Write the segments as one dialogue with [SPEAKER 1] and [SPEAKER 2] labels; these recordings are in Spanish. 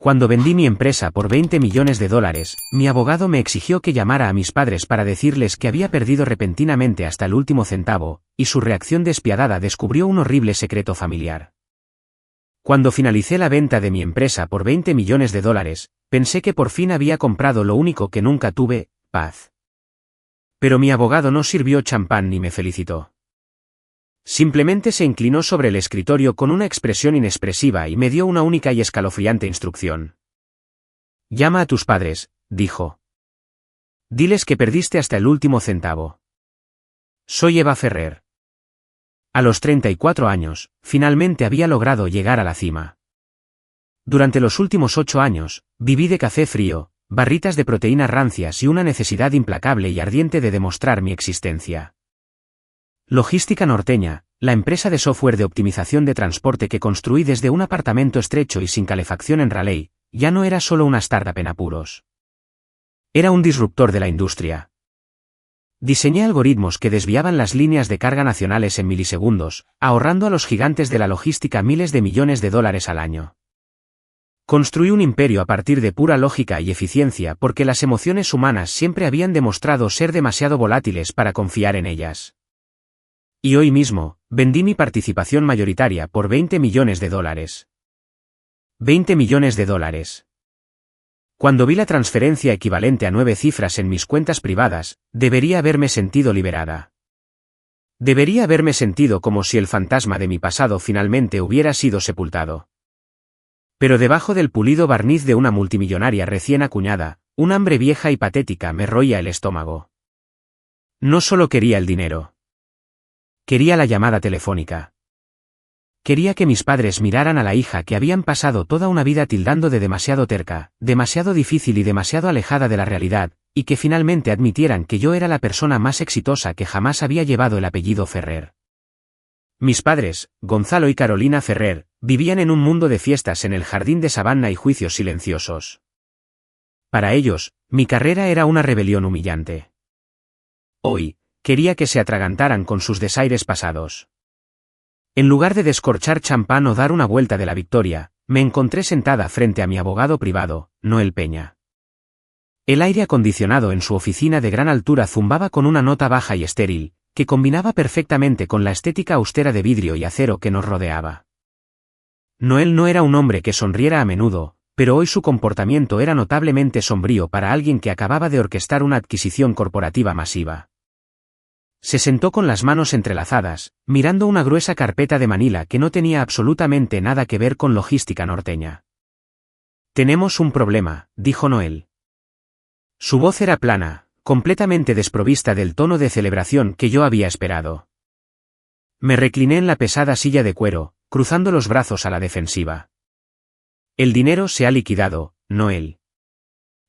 [SPEAKER 1] Cuando vendí mi empresa por $20 millones, mi abogado me exigió que llamara a mis padres para decirles que había perdido repentinamente hasta el último centavo, y su reacción despiadada descubrió un horrible secreto familiar. Cuando finalicé la venta de mi empresa por $20 millones, pensé que por fin había comprado lo único que nunca tuve, paz. Pero mi abogado no sirvió champán ni me felicitó. Simplemente se inclinó sobre el escritorio con una expresión inexpresiva y me dio una única y escalofriante instrucción. Llama a tus padres, dijo. Diles que perdiste hasta el último centavo. Soy Eva Ferrer. A los 34 años, finalmente había logrado llegar a la cima. Durante los últimos 8 años, viví de café frío, barritas de proteínas rancias y una necesidad implacable y ardiente de demostrar mi existencia. Logística Norteña, la empresa de software de optimización de transporte que construí desde un apartamento estrecho y sin calefacción en Raleigh, ya no era solo una startup en apuros. Era un disruptor de la industria. Diseñé algoritmos que desviaban las líneas de carga nacionales en milisegundos, ahorrando a los gigantes de la logística miles de millones de dólares al año. Construí un imperio a partir de pura lógica y eficiencia porque las emociones humanas siempre habían demostrado ser demasiado volátiles para confiar en ellas. Y hoy mismo, vendí mi participación mayoritaria por $20 millones. $20 millones. Cuando vi la transferencia equivalente a 9 cifras en mis cuentas privadas, debería haberme sentido liberada. Debería haberme sentido como si el fantasma de mi pasado finalmente hubiera sido sepultado. Pero debajo del pulido barniz de una multimillonaria recién acuñada, un hambre vieja y patética me roía el estómago. No solo quería el dinero. Quería la llamada telefónica. Quería que mis padres miraran a la hija que habían pasado toda una vida tildando de demasiado terca, demasiado difícil y demasiado alejada de la realidad, y que finalmente admitieran que yo era la persona más exitosa que jamás había llevado el apellido Ferrer. Mis padres, Gonzalo y Carolina Ferrer, vivían en un mundo de fiestas en el jardín de sabana y juicios silenciosos. Para ellos, mi carrera era una rebelión humillante. Hoy, quería que se atragantaran con sus desaires pasados. En lugar de descorchar champán o dar una vuelta de la victoria, me encontré sentada frente a mi abogado privado, Noel Peña. El aire acondicionado en su oficina de gran altura zumbaba con una nota baja y estéril, que combinaba perfectamente con la estética austera de vidrio y acero que nos rodeaba. Noel no era un hombre que sonriera a menudo, pero hoy su comportamiento era notablemente sombrío para alguien que acababa de orquestar una adquisición corporativa masiva. Se sentó con las manos entrelazadas, mirando una gruesa carpeta de Manila que no tenía absolutamente nada que ver con logística norteña. Tenemos un problema, dijo Noel. Su voz era plana, completamente desprovista del tono de celebración que yo había esperado. Me recliné en la pesada silla de cuero, cruzando los brazos a la defensiva. El dinero se ha liquidado, Noel.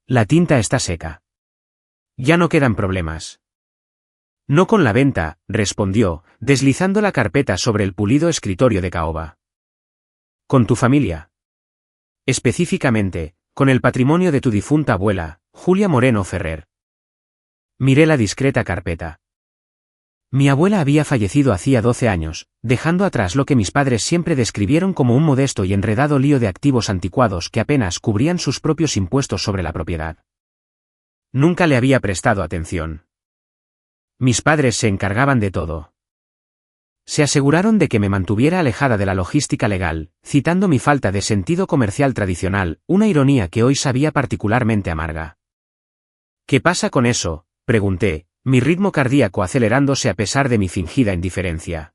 [SPEAKER 1] La tinta está seca. Ya no quedan problemas. No con la venta, respondió, deslizando la carpeta sobre el pulido escritorio de caoba. Con tu familia. Específicamente, con el patrimonio de tu difunta abuela, Julia Moreno Ferrer. Miré la discreta carpeta. Mi abuela había fallecido hacía 12 años, dejando atrás lo que mis padres siempre describieron como un modesto y enredado lío de activos anticuados que apenas cubrían sus propios impuestos sobre la propiedad. Nunca le había prestado atención. Mis padres se encargaban de todo. Se aseguraron de que me mantuviera alejada de la logística legal, citando mi falta de sentido comercial tradicional, una ironía que hoy sabía particularmente amarga. ¿Qué pasa con eso?, pregunté, mi ritmo cardíaco acelerándose a pesar de mi fingida indiferencia.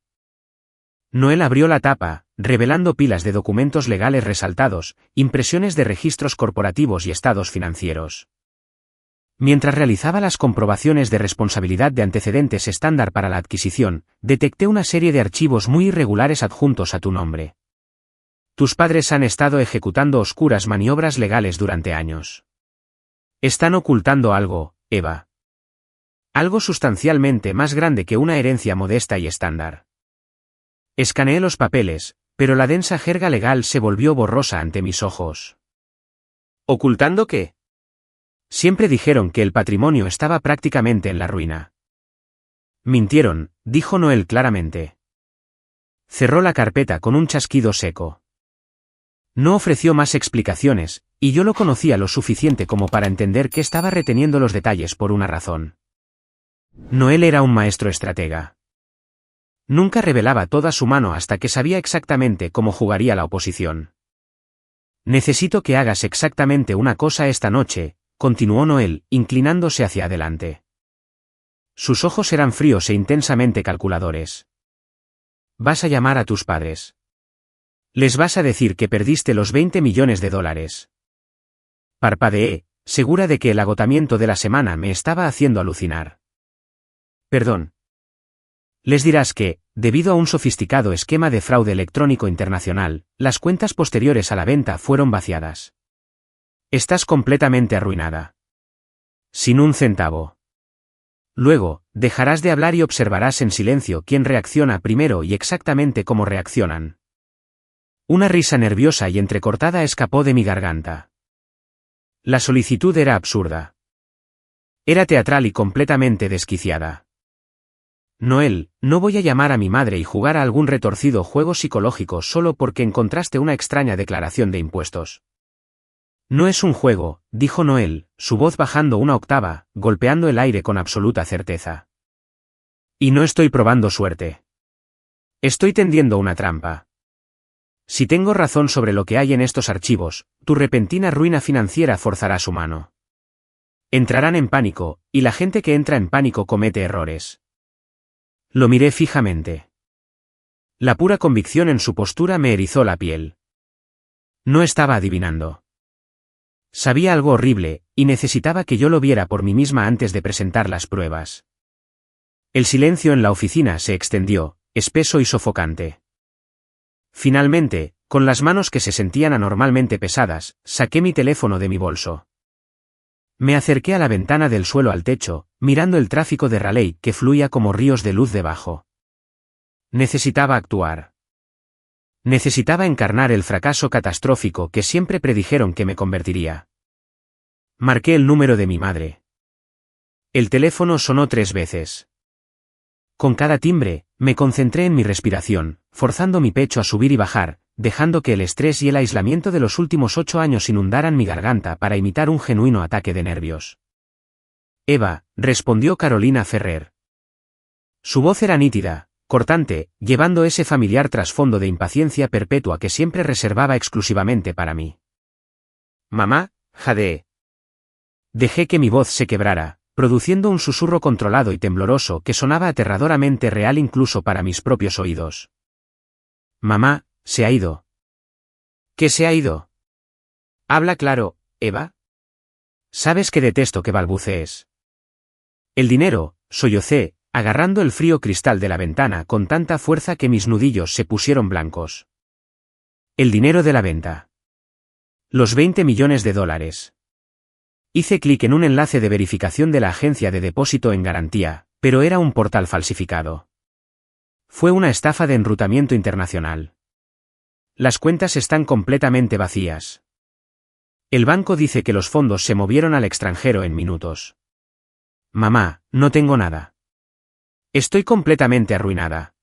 [SPEAKER 1] Noel abrió la tapa, revelando pilas de documentos legales resaltados, impresiones de registros corporativos y estados financieros. Mientras realizaba las comprobaciones de responsabilidad de antecedentes estándar para la adquisición, detecté una serie de archivos muy irregulares adjuntos a tu nombre. Tus padres han estado ejecutando oscuras maniobras legales durante años. Están ocultando algo, Eva. Algo sustancialmente más grande que una herencia modesta y estándar. Escaneé los papeles, pero la densa jerga legal se volvió borrosa ante mis ojos. ¿Ocultando qué? Siempre dijeron que el patrimonio estaba prácticamente en la ruina. Mintieron, dijo Noel claramente. Cerró la carpeta con un chasquido seco. No ofreció más explicaciones, y yo lo conocía lo suficiente como para entender que estaba reteniendo los detalles por una razón. Noel era un maestro estratega. Nunca revelaba toda su mano hasta que sabía exactamente cómo jugaría la oposición. Necesito que hagas exactamente una cosa esta noche, continuó Noel, inclinándose hacia adelante. Sus ojos eran fríos e intensamente calculadores. Vas a llamar a tus padres. Les vas a decir que perdiste los 20 millones de dólares. Parpadeé, segura de que el agotamiento de la semana me estaba haciendo alucinar. Perdón. Les dirás que, debido a un sofisticado esquema de fraude electrónico internacional, las cuentas posteriores a la venta fueron vaciadas. Estás completamente arruinada. Sin un centavo. Luego, dejarás de hablar y observarás en silencio quién reacciona primero y exactamente cómo reaccionan. Una risa nerviosa y entrecortada escapó de mi garganta. La solicitud era absurda. Era teatral y completamente desquiciada. Noel, no voy a llamar a mi madre y jugar a algún retorcido juego psicológico solo porque encontraste una extraña declaración de impuestos. No es un juego, dijo Noel, su voz bajando una octava, golpeando el aire con absoluta certeza. Y no estoy probando suerte. Estoy tendiendo una trampa. Si tengo razón sobre lo que hay en estos archivos, tu repentina ruina financiera forzará su mano. Entrarán en pánico, y la gente que entra en pánico comete errores. Lo miré fijamente. La pura convicción en su postura me erizó la piel. No estaba adivinando. Sabía algo horrible, y necesitaba que yo lo viera por mí misma antes de presentar las pruebas. El silencio en la oficina se extendió, espeso y sofocante. Finalmente, con las manos que se sentían anormalmente pesadas, saqué mi teléfono de mi bolso. Me acerqué a la ventana del suelo al techo, mirando el tráfico de Raleigh que fluía como ríos de luz debajo. Necesitaba actuar. Necesitaba encarnar el fracaso catastrófico que siempre predijeron que me convertiría. Marqué el número de mi madre. El teléfono sonó 3 veces. Con cada timbre, me concentré en mi respiración, forzando mi pecho a subir y bajar, dejando que el estrés y el aislamiento de los últimos 8 años inundaran mi garganta para imitar un genuino ataque de nervios. Eva, respondió Carolina Ferrer. Su voz era nítida, cortante, llevando ese familiar trasfondo de impaciencia perpetua que siempre reservaba exclusivamente para mí. Mamá, jadeé. Dejé que mi voz se quebrara, produciendo un susurro controlado y tembloroso que sonaba aterradoramente real incluso para mis propios oídos. Mamá, se ha ido. ¿Qué se ha ido? Habla claro, Eva. Sabes que detesto que balbucees. El dinero, sollocé, agarrando el frío cristal de la ventana con tanta fuerza que mis nudillos se pusieron blancos. El dinero de la venta. Los 20 millones de dólares. Hice clic en un enlace de verificación de la agencia de depósito en garantía, pero era un portal falsificado. Fue una estafa de enrutamiento internacional. Las cuentas están completamente vacías. El banco dice que los fondos se movieron al extranjero en minutos. Mamá, no tengo nada. Estoy completamente arruinada.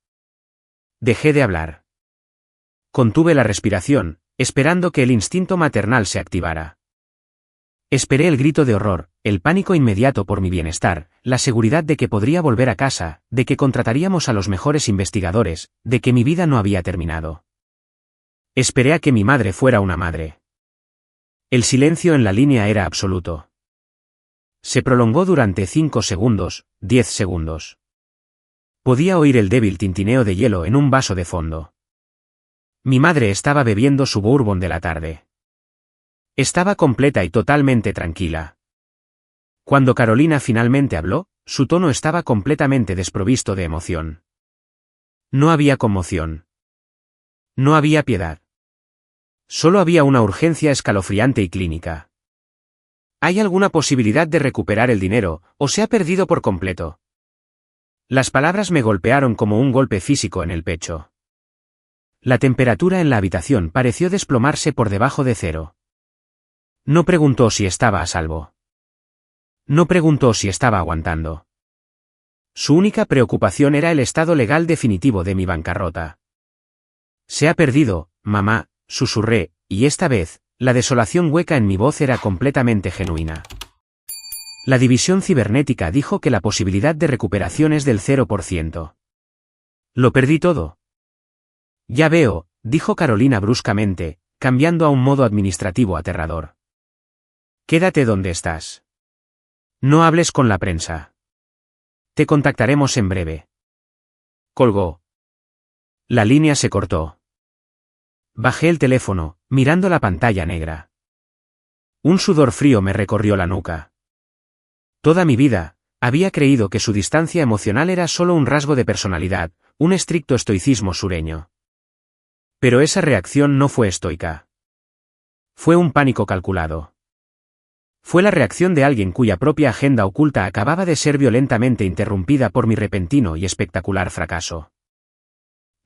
[SPEAKER 1] Dejé de hablar. Contuve la respiración, esperando que el instinto maternal se activara. Esperé el grito de horror, el pánico inmediato por mi bienestar, la seguridad de que podría volver a casa, de que contrataríamos a los mejores investigadores, de que mi vida no había terminado. Esperé a que mi madre fuera una madre. El silencio en la línea era absoluto. Se prolongó durante 5 segundos, 10 segundos. Podía oír el débil tintineo de hielo en un vaso de fondo. Mi madre estaba bebiendo su bourbon de la tarde. Estaba completa y totalmente tranquila. Cuando Carolina finalmente habló, su tono estaba completamente desprovisto de emoción. No había conmoción. No había piedad. Solo había una urgencia escalofriante y clínica. ¿Hay alguna posibilidad de recuperar el dinero, o se ha perdido por completo? Las palabras me golpearon como un golpe físico en el pecho. La temperatura en la habitación pareció desplomarse por debajo de 0. No preguntó si estaba a salvo. No preguntó si estaba aguantando. Su única preocupación era el estado legal definitivo de mi bancarrota. Se ha perdido, mamá, susurré, y esta vez, la desolación hueca en mi voz era completamente genuina. La división cibernética dijo que la posibilidad de recuperación es del 0%. Lo perdí todo. Ya veo, dijo Carolina bruscamente, cambiando a un modo administrativo aterrador. Quédate donde estás. No hables con la prensa. Te contactaremos en breve. Colgó. La línea se cortó. Bajé el teléfono, mirando la pantalla negra. Un sudor frío me recorrió la nuca. Toda mi vida, había creído que su distancia emocional era solo un rasgo de personalidad, un estricto estoicismo sureño. Pero esa reacción no fue estoica. Fue un pánico calculado. Fue la reacción de alguien cuya propia agenda oculta acababa de ser violentamente interrumpida por mi repentino y espectacular fracaso.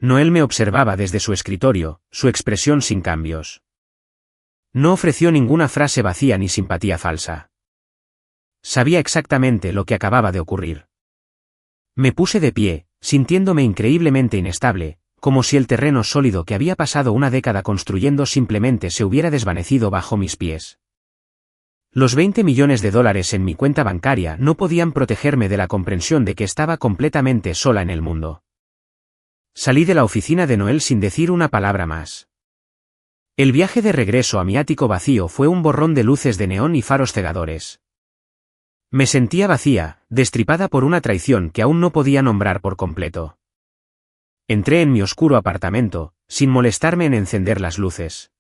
[SPEAKER 1] Noel me observaba desde su escritorio, su expresión sin cambios. No ofreció ninguna frase vacía ni simpatía falsa. Sabía exactamente lo que acababa de ocurrir. Me puse de pie, sintiéndome increíblemente inestable, como si el terreno sólido que había pasado una década construyendo simplemente se hubiera desvanecido bajo mis pies. Los 20 millones de dólares en mi cuenta bancaria no podían protegerme de la comprensión de que estaba completamente sola en el mundo. Salí de la oficina de Noel sin decir una palabra más. El viaje de regreso a mi ático vacío fue un borrón de luces de neón y faros cegadores. Me sentía vacía, destripada por una traición que aún no podía nombrar por completo. Entré en mi oscuro apartamento, sin molestarme en encender las luces.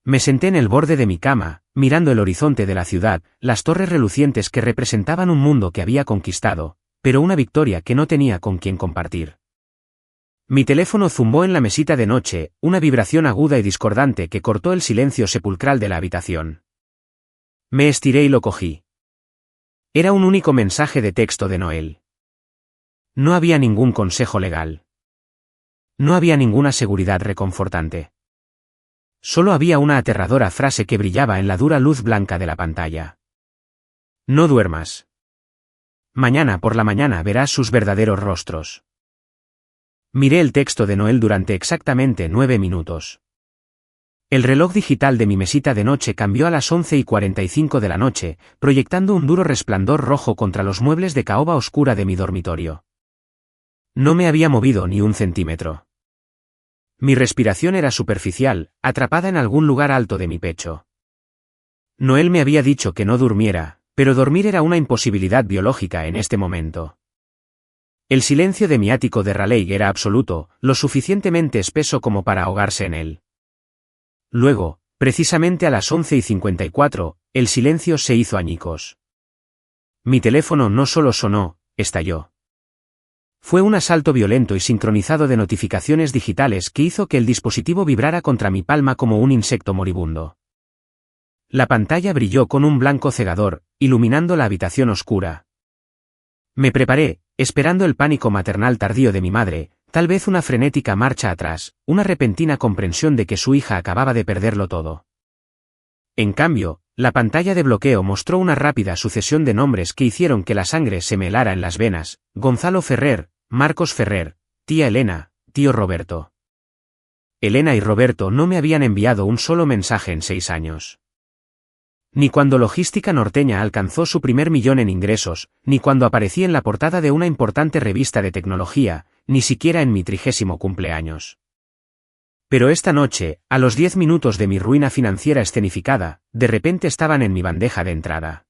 [SPEAKER 1] Me senté en el borde de mi cama, mirando el horizonte de la ciudad, las torres relucientes que representaban un mundo que había conquistado, pero una victoria que no tenía con quien compartir. Mi teléfono zumbó en la mesita de noche, una vibración aguda y discordante que cortó el silencio sepulcral de la habitación. Me estiré y lo cogí. Era un único mensaje de texto de Noel. No había ningún consejo legal. No había ninguna seguridad reconfortante. Solo había una aterradora frase que brillaba en la dura luz blanca de la pantalla. No duermas. Mañana por la mañana verás sus verdaderos rostros. Miré el texto de Noel durante exactamente 9 minutos. El reloj digital de mi mesita de noche cambió a las 11:45 de la noche, proyectando un duro resplandor rojo contra los muebles de caoba oscura de mi dormitorio. No me había movido ni un centímetro. Mi respiración era superficial, atrapada en algún lugar alto de mi pecho. Noel me había dicho que no durmiera, pero dormir era una imposibilidad biológica en este momento. El silencio de mi ático de Raleigh era absoluto, lo suficientemente espeso como para ahogarse en él. Luego, precisamente a las 11:54, el silencio se hizo añicos. Mi teléfono no solo sonó, estalló. Fue un asalto violento y sincronizado de notificaciones digitales que hizo que el dispositivo vibrara contra mi palma como un insecto moribundo. La pantalla brilló con un blanco cegador, iluminando la habitación oscura. Me preparé, esperando el pánico maternal tardío de mi madre, tal vez una frenética marcha atrás, una repentina comprensión de que su hija acababa de perderlo todo. En cambio, la pantalla de bloqueo mostró una rápida sucesión de nombres que hicieron que la sangre se me helara en las venas: Gonzalo Ferrer, Marcos Ferrer, tía Elena, tío Roberto. Elena y Roberto no me habían enviado un solo mensaje en 6 años. Ni cuando Logística Norteña alcanzó su primer millón en ingresos, ni cuando aparecí en la portada de una importante revista de tecnología, ni siquiera en mi 30º cumpleaños. Pero esta noche, a los 10 minutos de mi ruina financiera escenificada, de repente estaban en mi bandeja de entrada.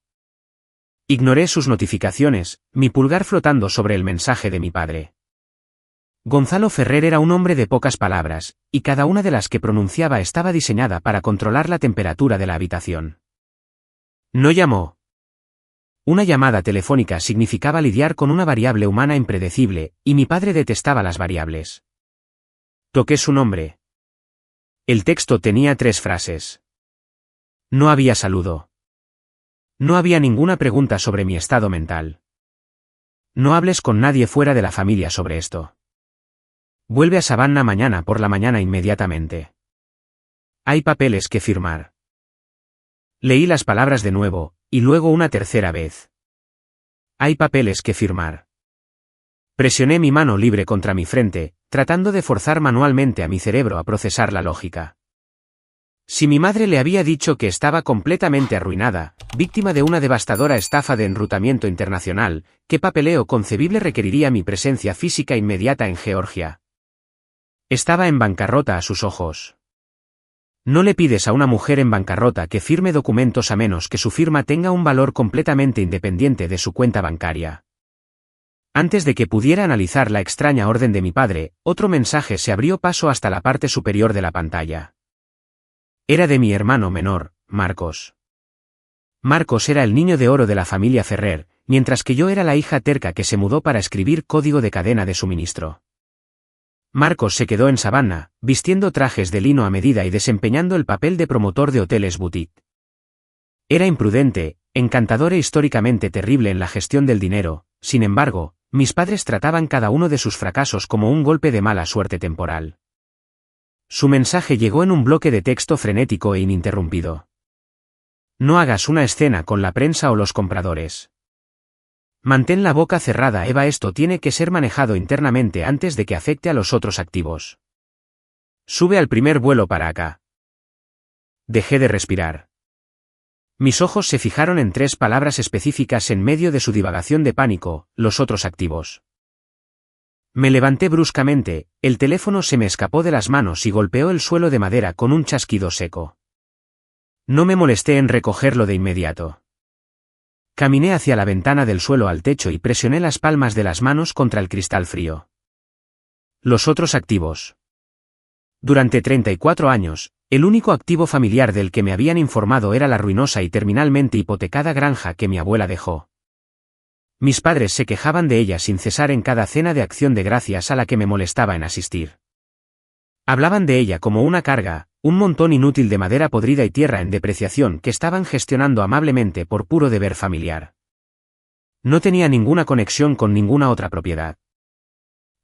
[SPEAKER 1] Ignoré sus notificaciones, mi pulgar flotando sobre el mensaje de mi padre. Gonzalo Ferrer era un hombre de pocas palabras, y cada una de las que pronunciaba estaba diseñada para controlar la temperatura de la habitación. No llamó. Una llamada telefónica significaba lidiar con una variable humana impredecible, y mi padre detestaba las variables. Toqué su nombre. El texto tenía 3 frases. No había saludo. No había ninguna pregunta sobre mi estado mental. No hables con nadie fuera de la familia sobre esto. Vuelve a Savannah mañana por la mañana inmediatamente. Hay papeles que firmar. Leí las palabras de nuevo, y luego una tercera vez. Hay papeles que firmar. Presioné mi mano libre contra mi frente, tratando de forzar manualmente a mi cerebro a procesar la lógica. Si mi madre le había dicho que estaba completamente arruinada, víctima de una devastadora estafa de enrutamiento internacional, ¿qué papeleo concebible requeriría mi presencia física inmediata en Georgia? Estaba en bancarrota a sus ojos. No le pides a una mujer en bancarrota que firme documentos a menos que su firma tenga un valor completamente independiente de su cuenta bancaria. Antes de que pudiera analizar la extraña orden de mi padre, otro mensaje se abrió paso hasta la parte superior de la pantalla. Era de mi hermano menor, Marcos. Marcos era el niño de oro de la familia Ferrer, mientras que yo era la hija terca que se mudó para escribir código de cadena de suministro. Marcos se quedó en Savannah, vistiendo trajes de lino a medida y desempeñando el papel de promotor de hoteles boutique. Era imprudente, encantador e históricamente terrible en la gestión del dinero. Sin embargo, mis padres trataban cada uno de sus fracasos como un golpe de mala suerte temporal. Su mensaje llegó en un bloque de texto frenético e ininterrumpido. No hagas una escena con la prensa o los compradores. Mantén la boca cerrada, Eva. Esto tiene que ser manejado internamente antes de que afecte a los otros activos. Sube al primer vuelo para acá. Dejé de respirar. Mis ojos se fijaron en 3 palabras específicas en medio de su divagación de pánico: los otros activos. Me levanté bruscamente, el teléfono se me escapó de las manos y golpeó el suelo de madera con un chasquido seco. No me molesté en recogerlo de inmediato. Caminé hacia la ventana del suelo al techo y presioné las palmas de las manos contra el cristal frío. Los otros activos. Durante 34 años, el único activo familiar del que me habían informado era la ruinosa y terminalmente hipotecada granja que mi abuela dejó. Mis padres se quejaban de ella sin cesar en cada cena de Acción de Gracias a la que me molestaba en asistir. Hablaban de ella como una carga, un montón inútil de madera podrida y tierra en depreciación que estaban gestionando amablemente por puro deber familiar. No tenía ninguna conexión con ninguna otra propiedad.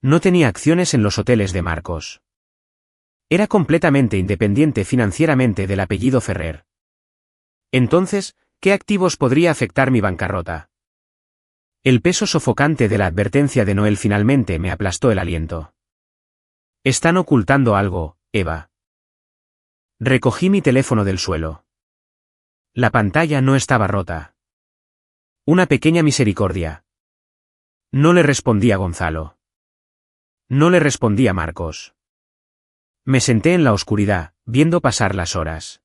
[SPEAKER 1] No tenía acciones en los hoteles de Marcos. Era completamente independiente financieramente del apellido Ferrer. Entonces, ¿qué activos podría afectar mi bancarrota? El peso sofocante de la advertencia de Noel finalmente me aplastó el aliento. Están ocultando algo, Eva. Recogí mi teléfono del suelo. La pantalla no estaba rota. Una pequeña misericordia. No le respondí a Gonzalo. No le respondí a Marcos. Me senté en la oscuridad, viendo pasar las horas.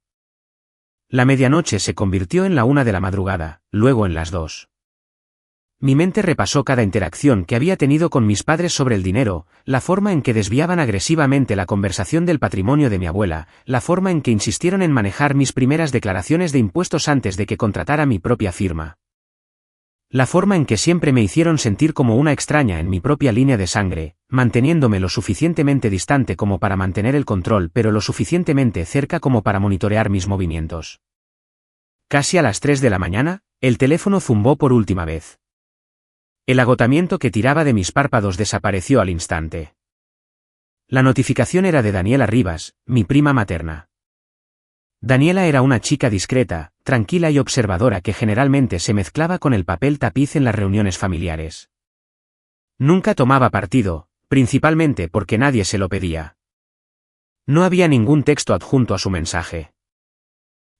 [SPEAKER 1] La medianoche se convirtió en la 1 de la madrugada, luego en las 2. Mi mente repasó cada interacción que había tenido con mis padres sobre el dinero, la forma en que desviaban agresivamente la conversación del patrimonio de mi abuela, la forma en que insistieron en manejar mis primeras declaraciones de impuestos antes de que contratara mi propia firma. La forma en que siempre me hicieron sentir como una extraña en mi propia línea de sangre, manteniéndome lo suficientemente distante como para mantener el control pero lo suficientemente cerca como para monitorear mis movimientos. Casi a las 3 de la mañana, el teléfono zumbó por última vez. El agotamiento que tiraba de mis párpados desapareció al instante. La notificación era de Daniela Rivas, mi prima materna. Daniela era una chica discreta, tranquila y observadora que generalmente se mezclaba con el papel tapiz en las reuniones familiares. Nunca tomaba partido, principalmente porque nadie se lo pedía. No había ningún texto adjunto a su mensaje.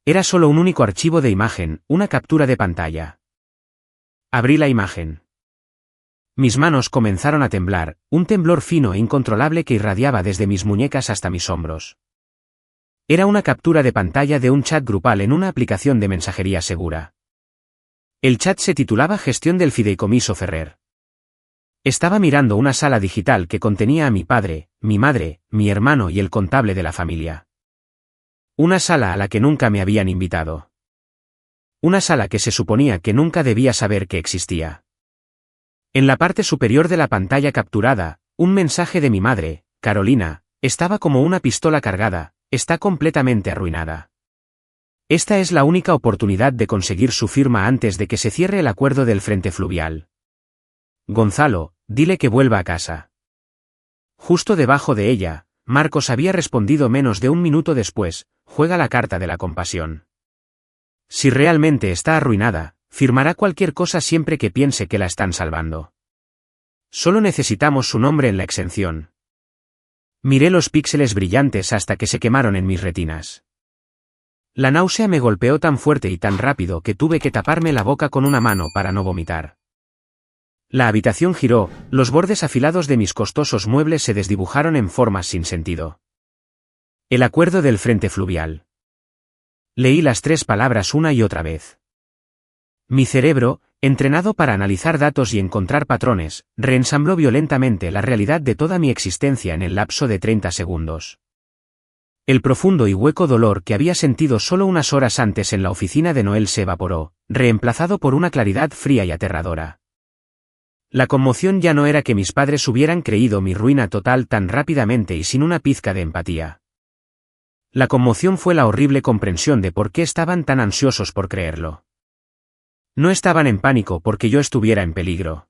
[SPEAKER 1] Era solo un único archivo de imagen, una captura de pantalla. Abrí la imagen. Mis manos comenzaron a temblar, un temblor fino e incontrolable que irradiaba desde mis muñecas hasta mis hombros. Era una captura de pantalla de un chat grupal en una aplicación de mensajería segura. El chat se titulaba Gestión del Fideicomiso Ferrer. Estaba mirando una sala digital que contenía a mi padre, mi madre, mi hermano y el contable de la familia. Una sala a la que nunca me habían invitado. Una sala que se suponía que nunca debía saber que existía. En la parte superior de la pantalla capturada, un mensaje de mi madre, Carolina, estaba como una pistola cargada: está completamente arruinada. Esta es la única oportunidad de conseguir su firma antes de que se cierre el acuerdo del Frente Fluvial. Gonzalo, dile que vuelva a casa. Justo debajo de ella, Marcos había respondido menos de un minuto después: juega la carta de la compasión. Si realmente está arruinada, firmará cualquier cosa siempre que piense que la están salvando. Solo necesitamos su nombre en la exención. Miré los píxeles brillantes hasta que se quemaron en mis retinas. La náusea me golpeó tan fuerte y tan rápido que tuve que taparme la boca con una mano para no vomitar. La habitación giró, los bordes afilados de mis costosos muebles se desdibujaron en formas sin sentido. El acuerdo del frente fluvial. Leí las 3 palabras una y otra vez. Mi cerebro, entrenado para analizar datos y encontrar patrones, reensambló violentamente la realidad de toda mi existencia en el lapso de 30 segundos. El profundo y hueco dolor que había sentido solo unas horas antes en la oficina de Noel se evaporó, reemplazado por una claridad fría y aterradora. La conmoción ya no era que mis padres hubieran creído mi ruina total tan rápidamente y sin una pizca de empatía. La conmoción fue la horrible comprensión de por qué estaban tan ansiosos por creerlo. No estaban en pánico porque yo estuviera en peligro.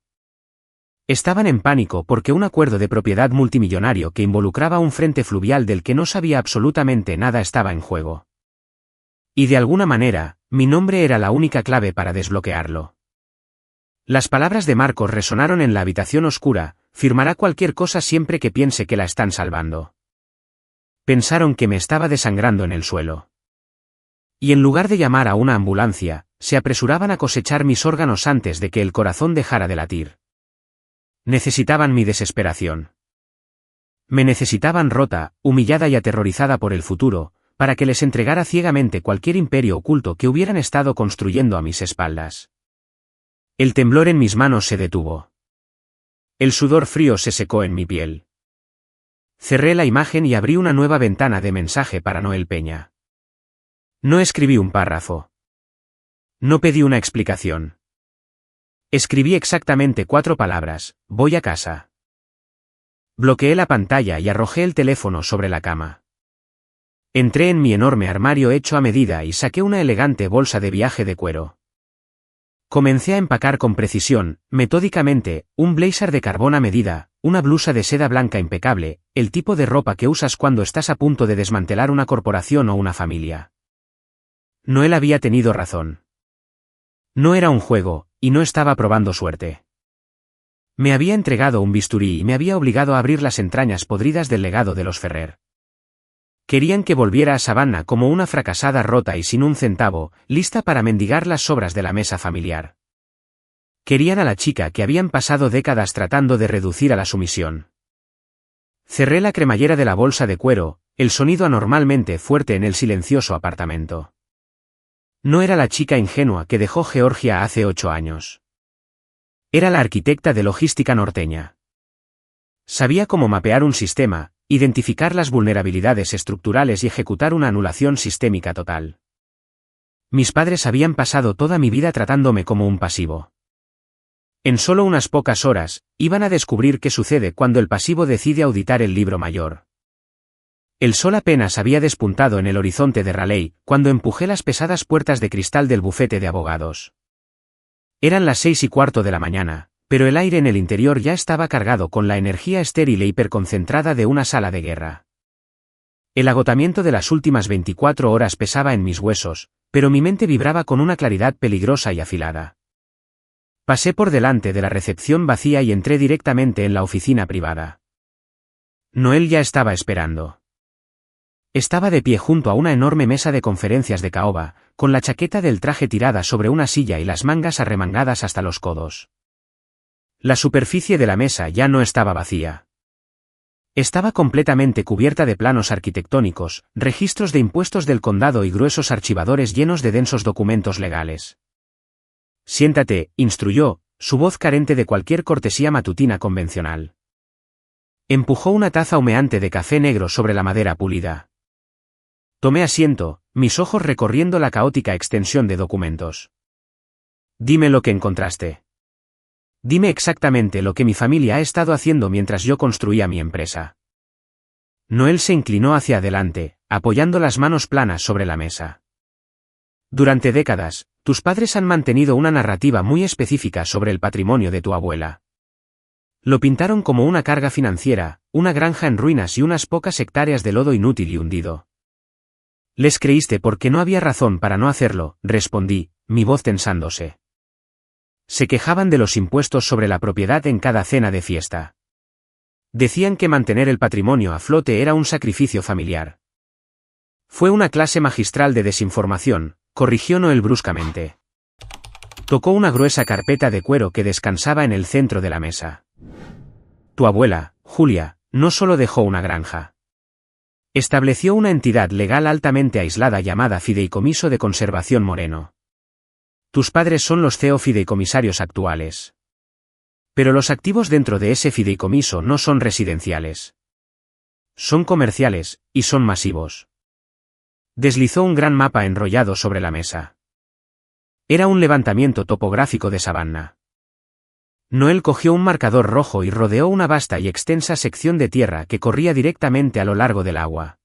[SPEAKER 1] Estaban en pánico porque un acuerdo de propiedad multimillonario que involucraba un frente fluvial del que no sabía absolutamente nada estaba en juego. Y de alguna manera, mi nombre era la única clave para desbloquearlo. Las palabras de Marcos resonaron en la habitación oscura: firmará cualquier cosa siempre que piense que la están salvando. Pensaron que me estaba desangrando en el suelo. Y en lugar de llamar a una ambulancia, se apresuraban a cosechar mis órganos antes de que el corazón dejara de latir. Necesitaban mi desesperación. Me necesitaban rota, humillada y aterrorizada por el futuro, para que les entregara ciegamente cualquier imperio oculto que hubieran estado construyendo a mis espaldas. El temblor en mis manos se detuvo. El sudor frío se secó en mi piel. Cerré la imagen y abrí una nueva ventana de mensaje para Noel Peña. No escribí un párrafo. No pedí una explicación. Escribí exactamente 4 palabras: voy a casa. Bloqueé la pantalla y arrojé el teléfono sobre la cama. Entré en mi enorme armario hecho a medida y saqué una elegante bolsa de viaje de cuero. Comencé a empacar con precisión, metódicamente, un blazer de carbón a medida, una blusa de seda blanca impecable, el tipo de ropa que usas cuando estás a punto de desmantelar una corporación o una familia. Noel había tenido razón. No era un juego, y no estaba probando suerte. Me había entregado un bisturí y me había obligado a abrir las entrañas podridas del legado de los Ferrer. Querían que volviera a Savannah como una fracasada rota y sin un centavo, lista para mendigar las sobras de la mesa familiar. Querían a la chica que habían pasado décadas tratando de reducir a la sumisión. Cerré la cremallera de la bolsa de cuero, el sonido anormalmente fuerte en el silencioso apartamento. No era la chica ingenua que dejó Georgia hace 8 años. Era la arquitecta de logística norteña. Sabía cómo mapear un sistema, identificar las vulnerabilidades estructurales y ejecutar una anulación sistémica total. Mis padres habían pasado toda mi vida tratándome como un pasivo. En solo unas pocas horas, iban a descubrir qué sucede cuando el pasivo decide auditar el libro mayor. El sol apenas había despuntado en el horizonte de Raleigh, cuando empujé las pesadas puertas de cristal del bufete de abogados. Eran las 6:15 de la mañana, pero el aire en el interior ya estaba cargado con la energía estéril e hiperconcentrada de una sala de guerra. El agotamiento de las últimas 24 horas pesaba en mis huesos, pero mi mente vibraba con una claridad peligrosa y afilada. Pasé por delante de la recepción vacía y entré directamente en la oficina privada. Noel ya estaba esperando. Estaba de pie junto a una enorme mesa de conferencias de caoba, con la chaqueta del traje tirada sobre una silla y las mangas arremangadas hasta los codos. La superficie de la mesa ya no estaba vacía. Estaba completamente cubierta de planos arquitectónicos, registros de impuestos del condado y gruesos archivadores llenos de densos documentos legales. Siéntate, instruyó, su voz carente de cualquier cortesía matutina convencional. Empujó una taza humeante de café negro sobre la madera pulida. Tomé asiento, mis ojos recorriendo la caótica extensión de documentos. Dime lo que encontraste. Dime exactamente lo que mi familia ha estado haciendo mientras yo construía mi empresa. Noel se inclinó hacia adelante, apoyando las manos planas sobre la mesa. Durante décadas, tus padres han mantenido una narrativa muy específica sobre el patrimonio de tu abuela. Lo pintaron como una carga financiera, una granja en ruinas y unas pocas hectáreas de lodo inútil y hundido. Les creíste porque no había razón para no hacerlo, respondí, mi voz tensándose. Se quejaban de los impuestos sobre la propiedad en cada cena de fiesta. Decían que mantener el patrimonio a flote era un sacrificio familiar. Fue una clase magistral de desinformación, corrigió Noel bruscamente. Tocó una gruesa carpeta de cuero que descansaba en el centro de la mesa. Tu abuela, Julia, no solo dejó una granja. Estableció una entidad legal altamente aislada llamada Fideicomiso de Conservación Moreno. Tus padres son los CEO fideicomisarios actuales. Pero los activos dentro de ese fideicomiso no son residenciales. Son comerciales, y son masivos. Deslizó un gran mapa enrollado sobre la mesa. Era un levantamiento topográfico de Savannah. Noel cogió un marcador rojo y rodeó una vasta y extensa sección de tierra que corría directamente a lo largo del agua.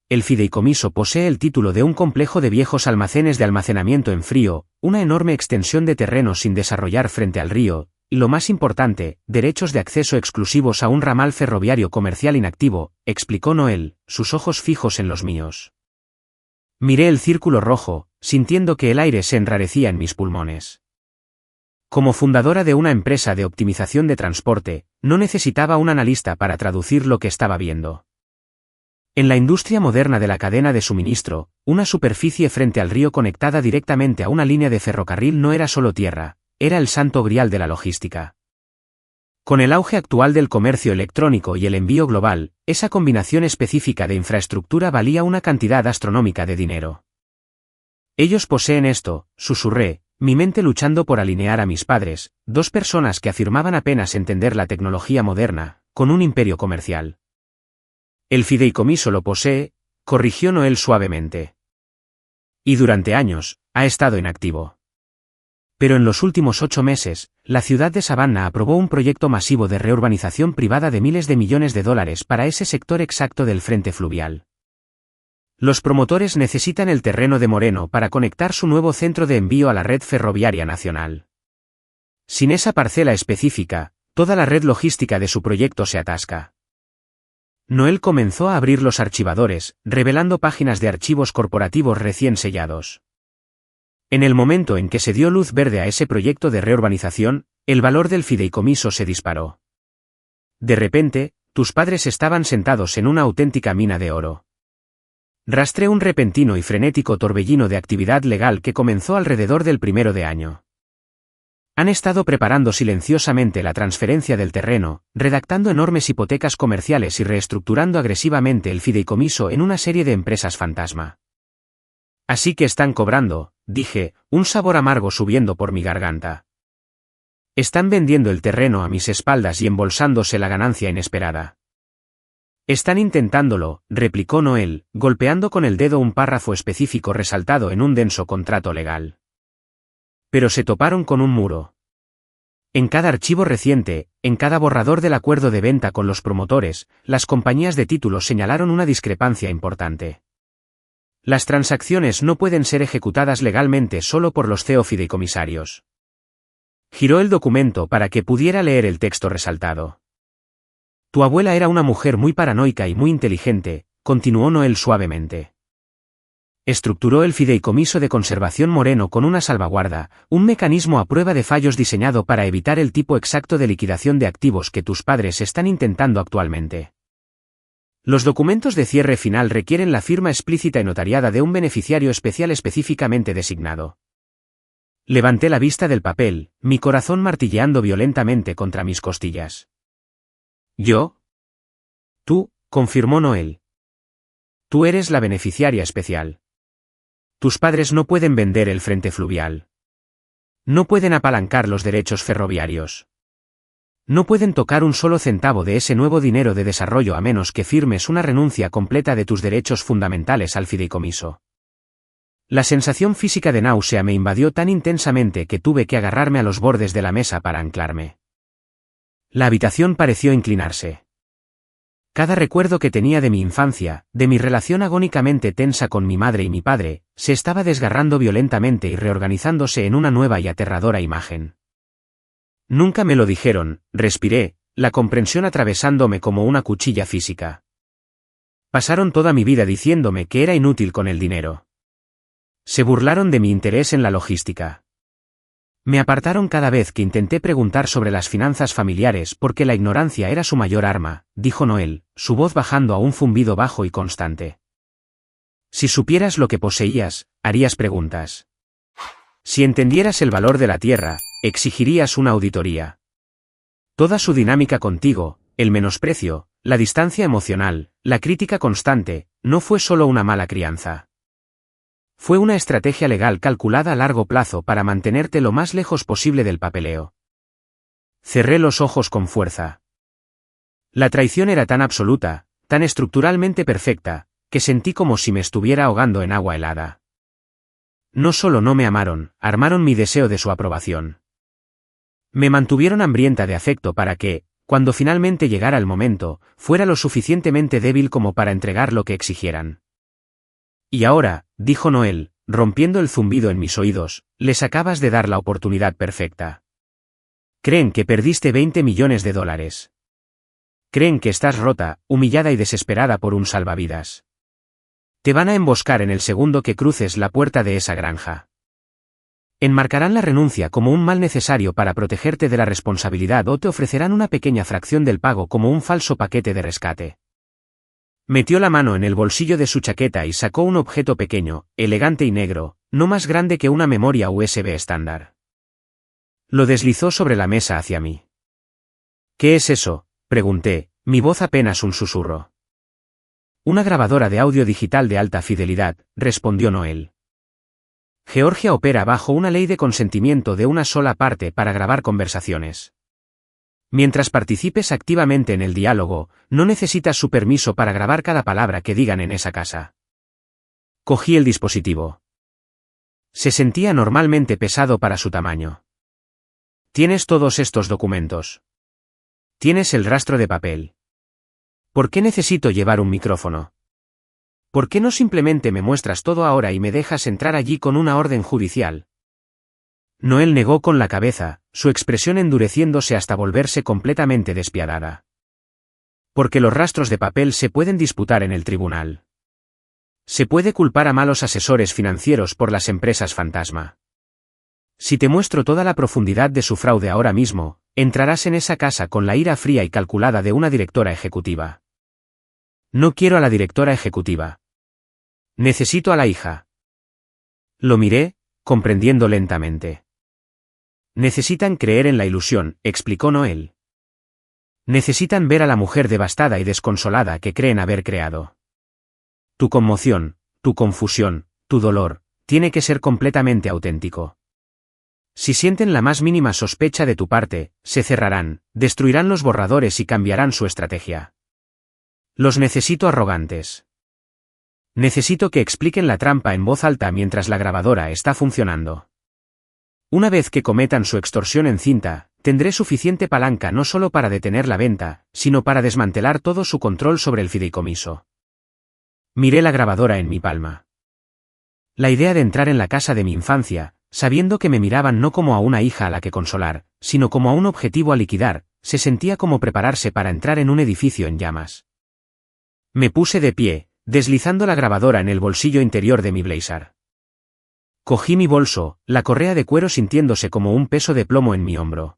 [SPEAKER 1] El fideicomiso posee el título de un complejo de viejos almacenes de almacenamiento en frío, una enorme extensión de terreno sin desarrollar frente al río, y lo más importante, derechos de acceso exclusivos a un ramal ferroviario comercial inactivo, explicó Noel, sus ojos fijos en los míos. Miré el círculo rojo, sintiendo que el aire se enrarecía en mis pulmones. Como fundadora de una empresa de optimización de transporte, no necesitaba un analista para traducir lo que estaba viendo. En la industria moderna de la cadena de suministro, una superficie frente al río conectada directamente a una línea de ferrocarril no era solo tierra, era el santo grial de la logística. Con el auge actual del comercio electrónico y el envío global, esa combinación específica de infraestructura valía una cantidad astronómica de dinero. Ellos poseen esto, susurré, mi mente luchando por alinear a mis padres, dos personas que afirmaban apenas entender la tecnología moderna, con un imperio comercial. El fideicomiso lo posee, corrigió Noel suavemente. Y durante años, ha estado inactivo. Pero en los últimos 8 meses, la ciudad de Savannah aprobó un proyecto masivo de reurbanización privada de miles de millones de dólares para ese sector exacto del frente fluvial. Los promotores necesitan el terreno de Moreno para conectar su nuevo centro de envío a la red ferroviaria nacional. Sin esa parcela específica, toda la red logística de su proyecto se atasca. Noel comenzó a abrir los archivadores, revelando páginas de archivos corporativos recién sellados. En el momento en que se dio luz verde a ese proyecto de reurbanización, el valor del fideicomiso se disparó. De repente, tus padres estaban sentados en una auténtica mina de oro. Rastré un repentino y frenético torbellino de actividad legal que comenzó alrededor del 1 de año. Han estado preparando silenciosamente la transferencia del terreno, redactando enormes hipotecas comerciales y reestructurando agresivamente el fideicomiso en una serie de empresas fantasma. Así que están cobrando, dije, un sabor amargo subiendo por mi garganta. Están vendiendo el terreno a mis espaldas y embolsándose la ganancia inesperada. Están intentándolo, replicó Noel, golpeando con el dedo un párrafo específico resaltado en un denso contrato legal. Pero se toparon con un muro. En cada archivo reciente, en cada borrador del acuerdo de venta con los promotores, las compañías de títulos señalaron una discrepancia importante. Las transacciones no pueden ser ejecutadas legalmente solo por los CEO fideicomisarios. Giró el documento para que pudiera leer el texto resaltado. Tu abuela era una mujer muy paranoica y muy inteligente, continuó Noel suavemente. Estructuró el fideicomiso de conservación Moreno con una salvaguarda, un mecanismo a prueba de fallos diseñado para evitar el tipo exacto de liquidación de activos que tus padres están intentando actualmente. Los documentos de cierre final requieren la firma explícita y notariada de un beneficiario especial específicamente designado. Levanté la vista del papel, mi corazón martilleando violentamente contra mis costillas. ¿Yo? Tú, confirmó Noel. Tú eres la beneficiaria especial. Tus padres no pueden vender el frente fluvial. No pueden apalancar los derechos ferroviarios. No pueden tocar un solo centavo de ese nuevo dinero de desarrollo a menos que firmes una renuncia completa de tus derechos fundamentales al fideicomiso. La sensación física de náusea me invadió tan intensamente que tuve que agarrarme a los bordes de la mesa para anclarme. La habitación pareció inclinarse. Cada recuerdo que tenía de mi infancia, de mi relación agónicamente tensa con mi madre y mi padre, se estaba desgarrando violentamente y reorganizándose en una nueva y aterradora imagen. Nunca me lo dijeron, respiré, la comprensión atravesándome como una cuchilla física. Pasaron toda mi vida diciéndome que era inútil con el dinero. Se burlaron de mi interés en la logística. Me apartaron cada vez que intenté preguntar sobre las finanzas familiares porque la ignorancia era su mayor arma, dijo Noel, su voz bajando a un zumbido bajo y constante. Si supieras lo que poseías, harías preguntas. Si entendieras el valor de la tierra, exigirías una auditoría. Toda su dinámica contigo, el menosprecio, la distancia emocional, la crítica constante, no fue solo una mala crianza. Fue una estrategia legal calculada a largo plazo para mantenerte lo más lejos posible del papeleo. Cerré los ojos con fuerza. La traición era tan absoluta, tan estructuralmente perfecta, que sentí como si me estuviera ahogando en agua helada. No solo no me amaron, armaron mi deseo de su aprobación. Me mantuvieron hambrienta de afecto para que, cuando finalmente llegara el momento, fuera lo suficientemente débil como para entregar lo que exigieran. Y ahora, dijo Noel, rompiendo el zumbido en mis oídos, les acabas de dar la oportunidad perfecta. Creen que perdiste $20 millones. Creen que estás rota, humillada y desesperada por un salvavidas. Te van a emboscar en el segundo que cruces la puerta de esa granja. Enmarcarán la renuncia como un mal necesario para protegerte de la responsabilidad o te ofrecerán una pequeña fracción del pago como un falso paquete de rescate. Metió la mano en el bolsillo de su chaqueta y sacó un objeto pequeño, elegante y negro, no más grande que una memoria USB estándar. Lo deslizó sobre la mesa hacia mí. ¿Qué es eso?, pregunté, mi voz apenas un susurro. Una grabadora de audio digital de alta fidelidad, respondió Noel. Georgia opera bajo una ley de consentimiento de una sola parte para grabar conversaciones. Mientras participes activamente en el diálogo, no necesitas su permiso para grabar cada palabra que digan en esa casa. Cogí el dispositivo. Se sentía normalmente pesado para su tamaño. ¿Tienes todos estos documentos? ¿Tienes el rastro de papel? ¿Por qué necesito llevar un micrófono? ¿Por qué no simplemente me muestras todo ahora y me dejas entrar allí con una orden judicial? Noel negó con la cabeza, su expresión endureciéndose hasta volverse completamente despiadada. Porque los rastros de papel se pueden disputar en el tribunal. Se puede culpar a malos asesores financieros por las empresas fantasma. Si te muestro toda la profundidad de su fraude ahora mismo, entrarás en esa casa con la ira fría y calculada de una directora ejecutiva. No quiero a la directora ejecutiva. Necesito a la hija. Lo miré, comprendiendo lentamente. Necesitan creer en la ilusión, explicó Noel. Necesitan ver a la mujer devastada y desconsolada que creen haber creado. Tu conmoción, tu confusión, tu dolor, tiene que ser completamente auténtico. Si sienten la más mínima sospecha de tu parte, se cerrarán, destruirán los borradores y cambiarán su estrategia. Los necesito arrogantes. Necesito que expliquen la trampa en voz alta mientras la grabadora está funcionando. Una vez que cometan su extorsión en cinta, tendré suficiente palanca no solo para detener la venta, sino para desmantelar todo su control sobre el fideicomiso. Miré la grabadora en mi palma. La idea de entrar en la casa de mi infancia, sabiendo que me miraban no como a una hija a la que consolar, sino como a un objetivo a liquidar, se sentía como prepararse para entrar en un edificio en llamas. Me puse de pie, deslizando la grabadora en el bolsillo interior de mi blazer. Cogí mi bolso, la correa de cuero sintiéndose como un peso de plomo en mi hombro.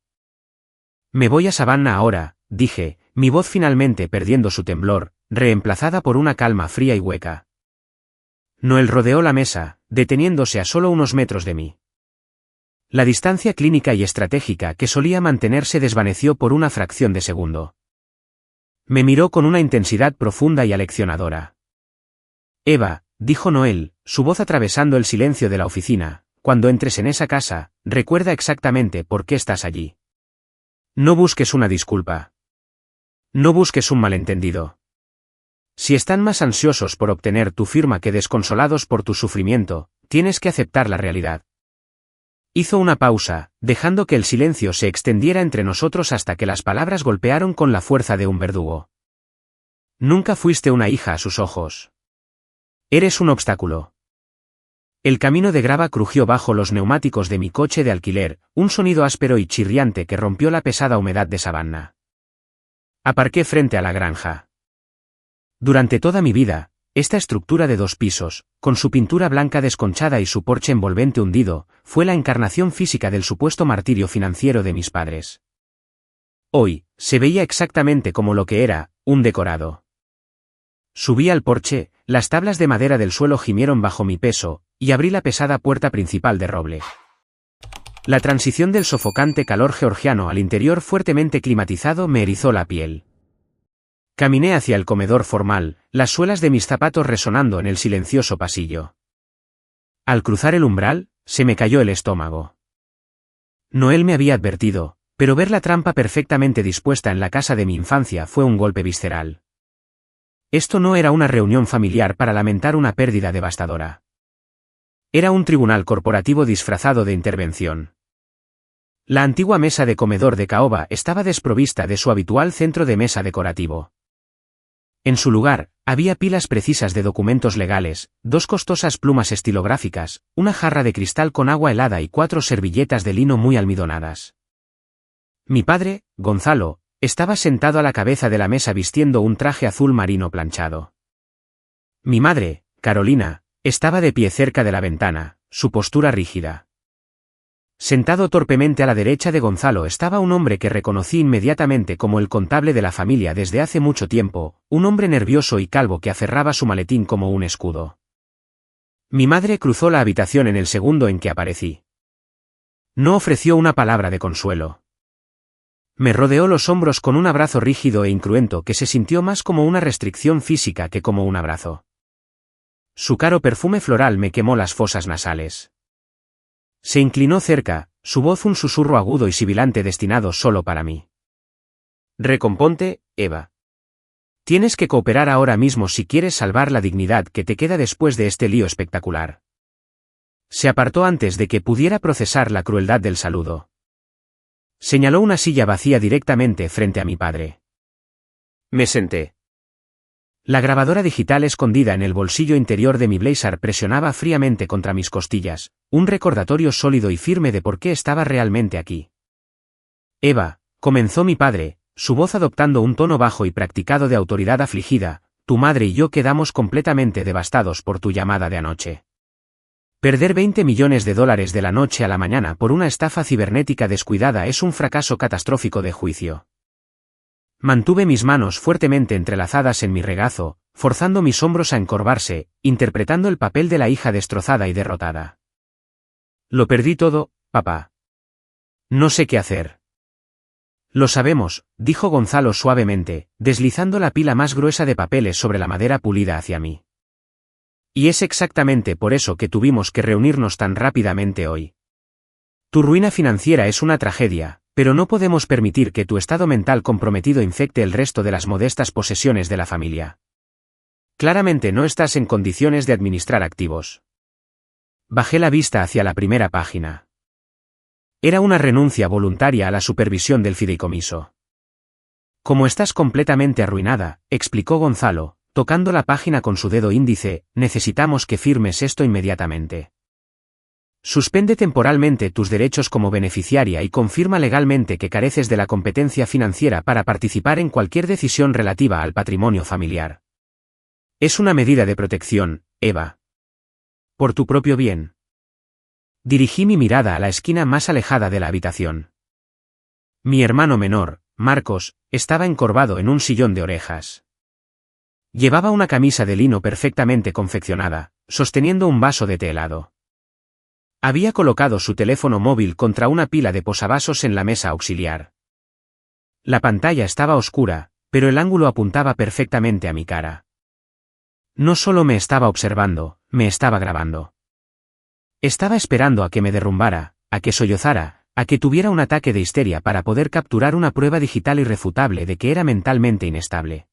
[SPEAKER 1] Me voy a Savannah ahora, dije, mi voz finalmente perdiendo su temblor, reemplazada por una calma fría y hueca. Noel rodeó la mesa, deteniéndose a solo unos metros de mí. La distancia clínica y estratégica que solía mantenerse desvaneció por una fracción de segundo. Me miró con una intensidad profunda y aleccionadora. Eva, dijo Noel, su voz atravesando el silencio de la oficina, cuando entres en esa casa, recuerda exactamente por qué estás allí. No busques una disculpa. No busques un malentendido. Si están más ansiosos por obtener tu firma que desconsolados por tu sufrimiento, tienes que aceptar la realidad. Hizo una pausa, dejando que el silencio se extendiera entre nosotros hasta que las palabras golpearon con la fuerza de un verdugo. Nunca fuiste una hija a sus ojos. Eres un obstáculo. El camino de grava crujió bajo los neumáticos de mi coche de alquiler, un sonido áspero y chirriante que rompió la pesada humedad de Savannah. Aparqué frente a la granja. Durante toda mi vida, esta estructura de 2 pisos, con su pintura blanca desconchada y su porche envolvente hundido, fue la encarnación física del supuesto martirio financiero de mis padres. Hoy, se veía exactamente como lo que era, un decorado. Subí al porche, las tablas de madera del suelo gimieron bajo mi peso, y abrí la pesada puerta principal de roble. La transición del sofocante calor georgiano al interior fuertemente climatizado me erizó la piel. Caminé hacia el comedor formal, las suelas de mis zapatos resonando en el silencioso pasillo. Al cruzar el umbral, se me cayó el estómago. Noel me había advertido, pero ver la trampa perfectamente dispuesta en la casa de mi infancia fue un golpe visceral. Esto no era una reunión familiar para lamentar una pérdida devastadora. Era un tribunal corporativo disfrazado de intervención. La antigua mesa de comedor de caoba estaba desprovista de su habitual centro de mesa decorativo. En su lugar, había pilas precisas de documentos legales, 2 costosas plumas estilográficas, una jarra de cristal con agua helada y 4 servilletas de lino muy almidonadas. Mi padre, Gonzalo, estaba sentado a la cabeza de la mesa vistiendo un traje azul marino planchado. Mi madre, Carolina, estaba de pie cerca de la ventana, su postura rígida. Sentado torpemente a la derecha de Gonzalo estaba un hombre que reconocí inmediatamente como el contable de la familia desde hace mucho tiempo, un hombre nervioso y calvo que aferraba su maletín como un escudo. Mi madre cruzó la habitación en el segundo en que aparecí. No ofreció una palabra de consuelo. Me rodeó los hombros con un abrazo rígido e incruento que se sintió más como una restricción física que como un abrazo. Su caro perfume floral me quemó las fosas nasales. Se inclinó cerca, su voz un susurro agudo y sibilante destinado solo para mí. Recomponte, Eva. Tienes que cooperar ahora mismo si quieres salvar la dignidad que te queda después de este lío espectacular. Se apartó antes de que pudiera procesar la crueldad del saludo. Señaló una silla vacía directamente frente a mi padre. Me senté. La grabadora digital escondida en el bolsillo interior de mi blazer presionaba fríamente contra mis costillas, un recordatorio sólido y firme de por qué estaba realmente aquí. Eva, comenzó mi padre, su voz adoptando un tono bajo y practicado de autoridad afligida, tu madre y yo quedamos completamente devastados por tu llamada de anoche. Perder $20 millones de la noche a la mañana por una estafa cibernética descuidada es un fracaso catastrófico de juicio. Mantuve mis manos fuertemente entrelazadas en mi regazo, forzando mis hombros a encorvarse, interpretando el papel de la hija destrozada y derrotada. Lo perdí todo, papá. No sé qué hacer. Lo sabemos, dijo Gonzalo suavemente, deslizando la pila más gruesa de papeles sobre la madera pulida hacia mí. Y es exactamente por eso que tuvimos que reunirnos tan rápidamente hoy. Tu ruina financiera es una tragedia, pero no podemos permitir que tu estado mental comprometido infecte el resto de las modestas posesiones de la familia. Claramente no estás en condiciones de administrar activos. Bajé la vista hacia la primera página. Era una renuncia voluntaria a la supervisión del fideicomiso. Como estás completamente arruinada, explicó Gonzalo, tocando la página con su dedo índice, necesitamos que firmes esto inmediatamente. Suspende temporalmente tus derechos como beneficiaria y confirma legalmente que careces de la competencia financiera para participar en cualquier decisión relativa al patrimonio familiar. Es una medida de protección, Eva. Por tu propio bien. Dirigí mi mirada a la esquina más alejada de la habitación. Mi hermano menor, Marcos, estaba encorvado en un sillón de orejas. Llevaba una camisa de lino perfectamente confeccionada, sosteniendo un vaso de té helado. Había colocado su teléfono móvil contra una pila de posavasos en la mesa auxiliar. La pantalla estaba oscura, pero el ángulo apuntaba perfectamente a mi cara. No solo me estaba observando, me estaba grabando. Estaba esperando a que me derrumbara, a que sollozara, a que tuviera un ataque de histeria para poder capturar una prueba digital irrefutable de que era mentalmente inestable.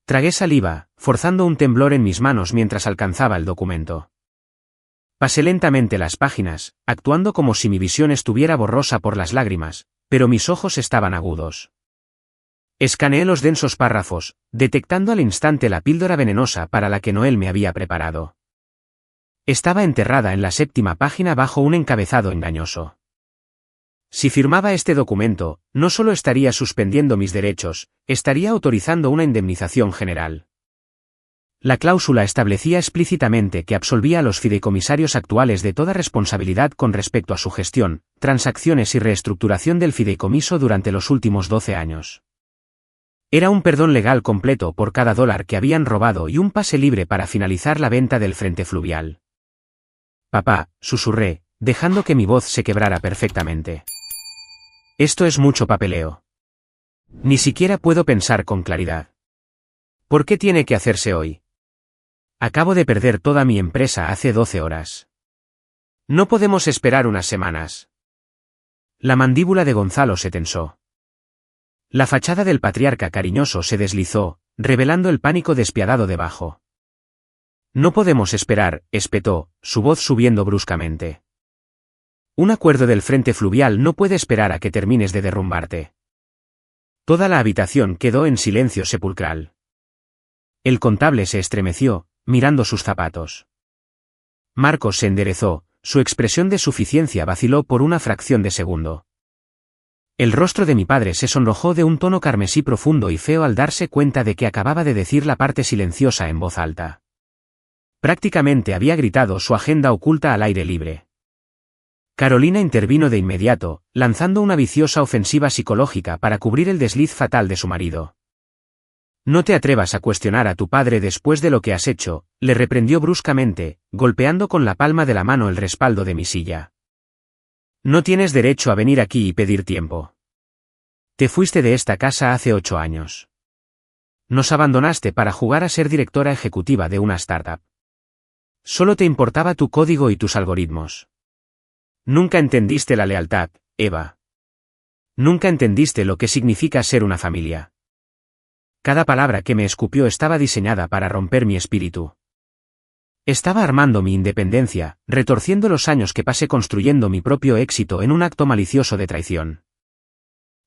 [SPEAKER 1] Tragué saliva, forzando un temblor en mis manos mientras alcanzaba el documento. Pasé lentamente las páginas, actuando como si mi visión estuviera borrosa por las lágrimas, pero mis ojos estaban agudos. Escaneé los densos párrafos, detectando al instante la píldora venenosa para la que Noel me había preparado. Estaba enterrada en la 7ª página bajo un encabezado engañoso. Si firmaba este documento, no solo estaría suspendiendo mis derechos, estaría autorizando una indemnización general. La cláusula establecía explícitamente que absolvía a los fideicomisarios actuales de toda responsabilidad con respecto a su gestión, transacciones y reestructuración del fideicomiso durante los últimos 12 años. Era un perdón legal completo por cada dólar que habían robado y un pase libre para finalizar la venta del frente fluvial. Papá, susurré, dejando que mi voz se quebrara perfectamente. Esto es mucho papeleo. Ni siquiera puedo pensar con claridad. ¿Por qué tiene que hacerse hoy? Acabo de perder toda mi empresa hace 12 horas. No podemos esperar unas semanas. La mandíbula de Gonzalo se tensó. La fachada del patriarca cariñoso se deslizó, revelando el pánico despiadado debajo. No podemos esperar, espetó, su voz subiendo bruscamente. Un acuerdo del frente fluvial no puede esperar a que termines de derrumbarte. Toda la habitación quedó en silencio sepulcral. El contable se estremeció, mirando sus zapatos. Marcos se enderezó, su expresión de suficiencia vaciló por una fracción de segundo. El rostro de mi padre se sonrojó de un tono carmesí profundo y feo al darse cuenta de que acababa de decir la parte silenciosa en voz alta. Prácticamente había gritado su agenda oculta al aire libre. Carolina intervino de inmediato, lanzando una viciosa ofensiva psicológica para cubrir el desliz fatal de su marido. No te atrevas a cuestionar a tu padre después de lo que has hecho, le reprendió bruscamente, golpeando con la palma de la mano el respaldo de mi silla. No tienes derecho a venir aquí y pedir tiempo. Te fuiste de esta casa hace 8 años. Nos abandonaste para jugar a ser directora ejecutiva de una startup. Solo te importaba tu código y tus algoritmos. Nunca entendiste la lealtad, Eva. Nunca entendiste lo que significa ser una familia. Cada palabra que me escupió estaba diseñada para romper mi espíritu. Estaba armando mi independencia, retorciendo los años que pasé construyendo mi propio éxito en un acto malicioso de traición.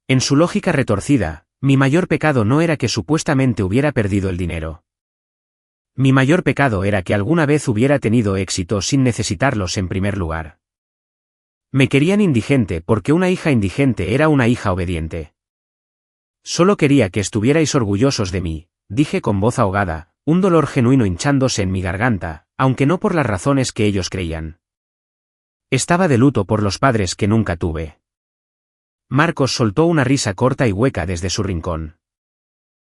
[SPEAKER 1] En su lógica retorcida, mi mayor pecado no era que supuestamente hubiera perdido el dinero. Mi mayor pecado era que alguna vez hubiera tenido éxito sin necesitarlos en primer lugar. Me querían indigente porque una hija indigente era una hija obediente. Solo quería que estuvierais orgullosos de mí, dije con voz ahogada, un dolor genuino hinchándose en mi garganta, aunque no por las razones que ellos creían. Estaba de luto por los padres que nunca tuve. Marcos soltó una risa corta y hueca desde su rincón.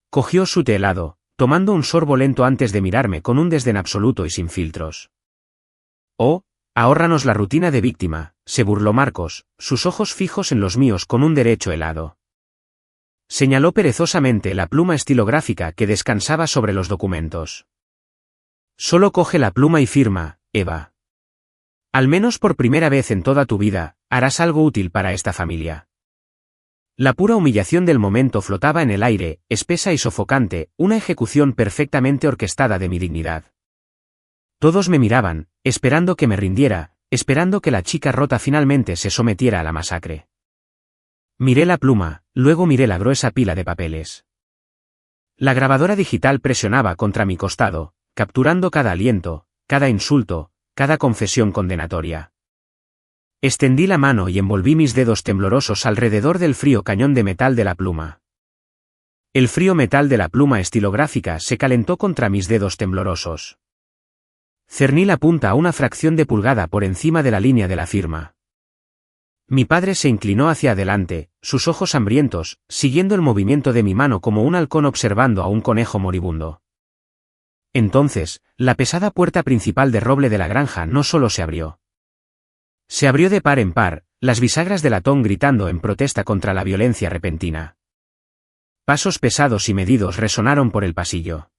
[SPEAKER 1] Cogió su té helado, tomando un sorbo lento antes de mirarme con un desdén absoluto y sin filtros. Oh, ahórranos la rutina de víctima, se burló Marcos, sus ojos fijos en los míos con un derecho helado. Señaló perezosamente la pluma estilográfica que descansaba sobre los documentos. Solo coge la pluma y firma, Eva. Al menos por primera vez en toda tu vida, harás algo útil para esta familia. La pura humillación del momento flotaba en el aire, espesa y sofocante, una ejecución perfectamente orquestada de mi dignidad. Todos me miraban, esperando que me rindiera, esperando que la chica rota finalmente se sometiera a la masacre. Miré la pluma, luego miré la gruesa pila de papeles. La grabadora digital presionaba contra mi costado, capturando cada aliento, cada insulto, cada confesión condenatoria. Extendí la mano y envolví mis dedos temblorosos alrededor del frío cañón de metal de la pluma. El frío metal de la pluma estilográfica se calentó contra mis dedos temblorosos. Cerní la punta a una fracción de pulgada por encima de la línea de la firma. Mi padre se inclinó hacia adelante, sus ojos hambrientos, siguiendo el movimiento de mi mano como un halcón observando a un conejo moribundo. Entonces, la pesada puerta principal de roble de la granja no solo se abrió. Se abrió de par en par, las bisagras de latón gritando en protesta contra la violencia repentina. Pasos pesados y medidos resonaron por el pasillo.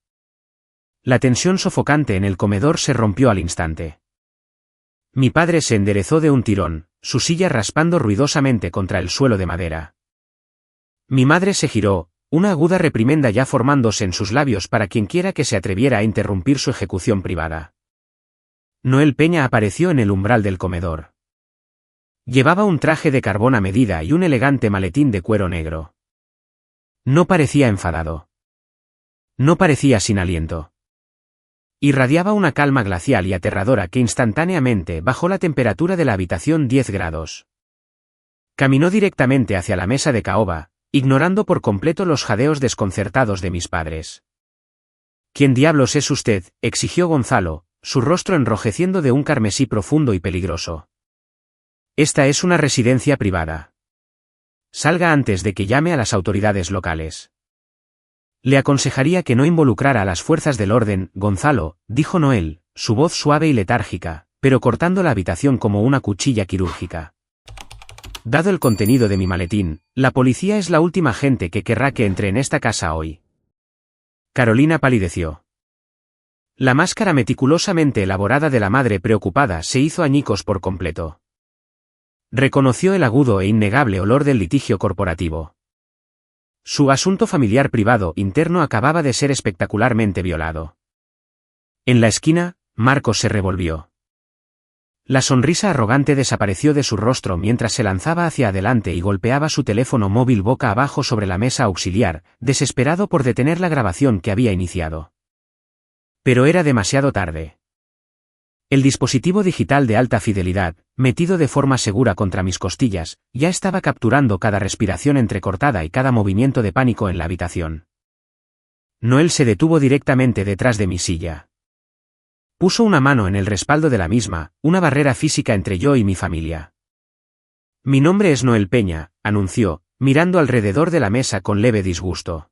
[SPEAKER 1] La tensión sofocante en el comedor se rompió al instante. Mi padre se enderezó de un tirón, su silla raspando ruidosamente contra el suelo de madera. Mi madre se giró, una aguda reprimenda ya formándose en sus labios para quienquiera que se atreviera a interrumpir su ejecución privada. Noel Peña apareció en el umbral del comedor. Llevaba un traje de carbón a medida y un elegante maletín de cuero negro. No parecía enfadado. No parecía sin aliento. Irradiaba una calma glacial y aterradora que instantáneamente bajó la temperatura de la habitación 10 grados. Caminó directamente hacia la mesa de caoba, ignorando por completo los jadeos desconcertados de mis padres. ¿Quién diablos es usted?, exigió Gonzalo, su rostro enrojeciendo de un carmesí profundo y peligroso. Esta es una residencia privada. Salga antes de que llame a las autoridades locales. Le aconsejaría que no involucrara a las fuerzas del orden, Gonzalo, dijo Noel, su voz suave y letárgica, pero cortando la habitación como una cuchilla quirúrgica. Dado el contenido de mi maletín, la policía es la última gente que querrá que entre en esta casa hoy. Carolina palideció. La máscara meticulosamente elaborada de la madre preocupada se hizo añicos por completo. Reconoció el agudo e innegable olor del litigio corporativo. Su asunto familiar privado interno acababa de ser espectacularmente violado. En la esquina, Marcos se revolvió. La sonrisa arrogante desapareció de su rostro mientras se lanzaba hacia adelante y golpeaba su teléfono móvil boca abajo sobre la mesa auxiliar, desesperado por detener la grabación que había iniciado. Pero era demasiado tarde. El dispositivo digital de alta fidelidad, metido de forma segura contra mis costillas, ya estaba capturando cada respiración entrecortada y cada movimiento de pánico en la habitación. Noel se detuvo directamente detrás de mi silla. Puso una mano en el respaldo de la misma, una barrera física entre yo y mi familia. Mi nombre es Noel Peña, anunció, mirando alrededor de la mesa con leve disgusto.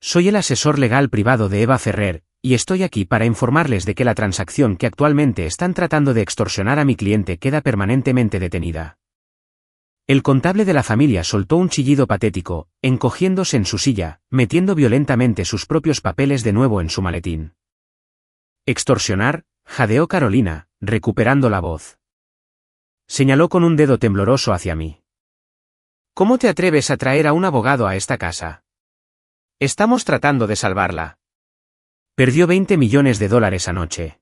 [SPEAKER 1] Soy el asesor legal privado de Eva Ferrer, y estoy aquí para informarles de que la transacción que actualmente están tratando de extorsionar a mi cliente queda permanentemente detenida. El contable de la familia soltó un chillido patético, encogiéndose en su silla, metiendo violentamente sus propios papeles de nuevo en su maletín. «¿Extorsionar?», jadeó Carolina, recuperando la voz. Señaló con un dedo tembloroso hacia mí. «¿Cómo te atreves a traer a un abogado a esta casa? Estamos tratando de salvarla. Perdió $20 millones anoche.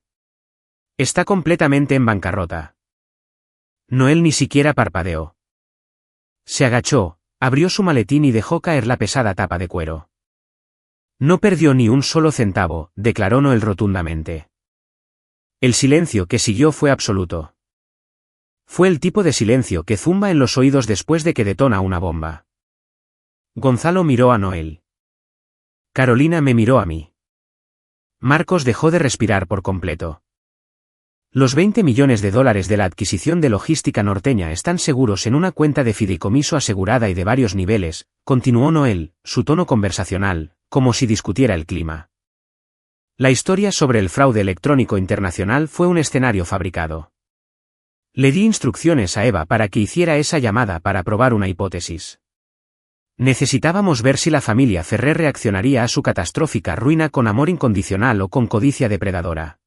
[SPEAKER 1] Está completamente en bancarrota». Noel ni siquiera parpadeó. Se agachó, abrió su maletín y dejó caer la pesada tapa de cuero. «No perdió ni un solo centavo», declaró Noel rotundamente. El silencio que siguió fue absoluto. Fue el tipo de silencio que zumba en los oídos después de que detona una bomba. Gonzalo miró a Noel. Carolina me miró a mí. Marcos dejó de respirar por completo. Los $20 millones de la adquisición de Logística Norteña están seguros en una cuenta de fideicomiso asegurada y de varios niveles, continuó Noel, su tono conversacional, como si discutiera el clima. La historia sobre el fraude electrónico internacional fue un escenario fabricado. Le di instrucciones a Eva para que hiciera esa llamada para probar una hipótesis. Necesitábamos ver si la familia Ferrer reaccionaría a su catastrófica ruina con amor incondicional o con codicia depredadora.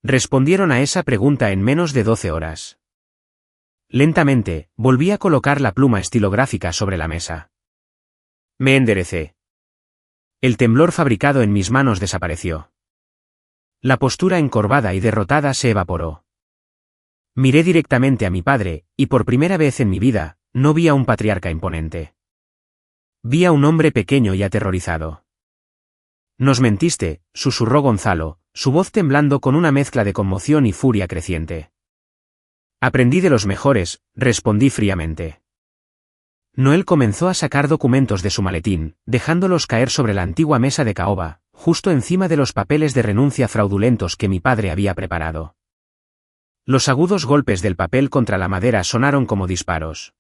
[SPEAKER 1] Respondieron a esa pregunta en menos de 12 horas. Lentamente, volví a colocar la pluma estilográfica sobre la mesa. Me enderecé. El temblor fabricado en mis manos desapareció. La postura encorvada y derrotada se evaporó. Miré directamente a mi padre, y por primera vez en mi vida, no vi a un patriarca imponente. Vi a un hombre pequeño y aterrorizado. «Nos mentiste», susurró Gonzalo, su voz temblando con una mezcla de conmoción y furia creciente. «Aprendí de los mejores», respondí fríamente. Noel comenzó a sacar documentos de su maletín, dejándolos caer sobre la antigua mesa de caoba, justo encima de los papeles de renuncia fraudulentos que mi padre había preparado. Los agudos golpes del papel contra la madera sonaron como disparos.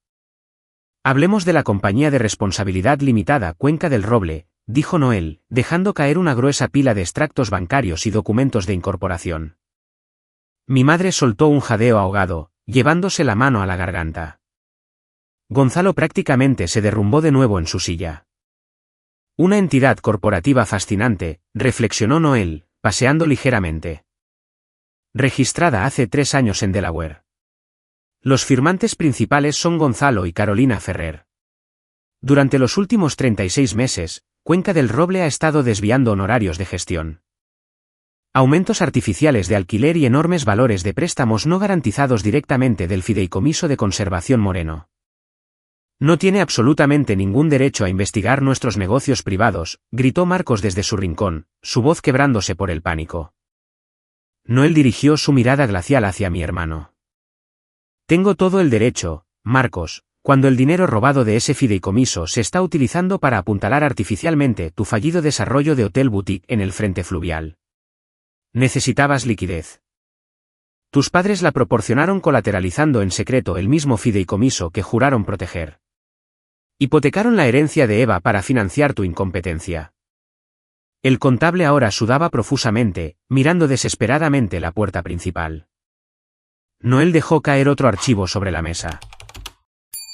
[SPEAKER 1] «Hablemos de la compañía de responsabilidad limitada Cuenca del Roble», dijo Noel, dejando caer una gruesa pila de extractos bancarios y documentos de incorporación. Mi madre soltó un jadeo ahogado, llevándose la mano a la garganta. Gonzalo prácticamente se derrumbó de nuevo en su silla. «Una entidad corporativa fascinante», reflexionó Noel, paseando ligeramente. «Registrada hace 3 años en Delaware. Los firmantes principales son Gonzalo y Carolina Ferrer. Durante los últimos 36 meses, Cuenca del Roble ha estado desviando honorarios de gestión. Aumentos artificiales de alquiler y enormes valores de préstamos no garantizados directamente del Fideicomiso de Conservación Moreno. No tiene absolutamente ningún derecho a investigar nuestros negocios privados», gritó Marcos desde su rincón, su voz quebrándose por el pánico. Noel dirigió su mirada glacial hacia mi hermano. «Tengo todo el derecho, Marcos, cuando el dinero robado de ese fideicomiso se está utilizando para apuntalar artificialmente tu fallido desarrollo de hotel boutique en el frente fluvial. Necesitabas liquidez. Tus padres la proporcionaron colateralizando en secreto el mismo fideicomiso que juraron proteger. Hipotecaron la herencia de Eva para financiar tu incompetencia. El contable ahora sudaba profusamente, mirando desesperadamente la puerta principal. Noel dejó caer otro archivo sobre la mesa.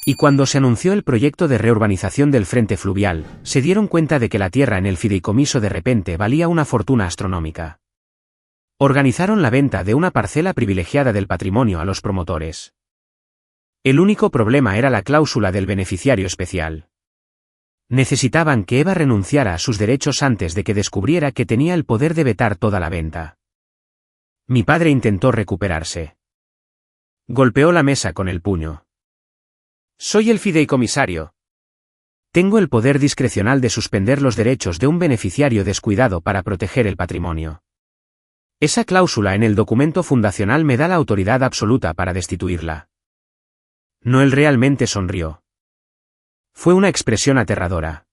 [SPEAKER 1] Y cuando se anunció el proyecto de reurbanización del frente fluvial, se dieron cuenta de que la tierra en el fideicomiso de repente valía una fortuna astronómica. Organizaron la venta de una parcela privilegiada del patrimonio a los promotores. El único problema era la cláusula del beneficiario especial. Necesitaban que Eva renunciara a sus derechos antes de que descubriera que tenía el poder de vetar toda la venta. Mi padre intentó recuperarse. Golpeó la mesa con el puño. Soy el fideicomisario. Tengo el poder discrecional de suspender los derechos de un beneficiario descuidado para proteger el patrimonio. Esa cláusula en el documento fundacional me da la autoridad absoluta para destituirla. Noel realmente sonrió. Fue una expresión aterradora.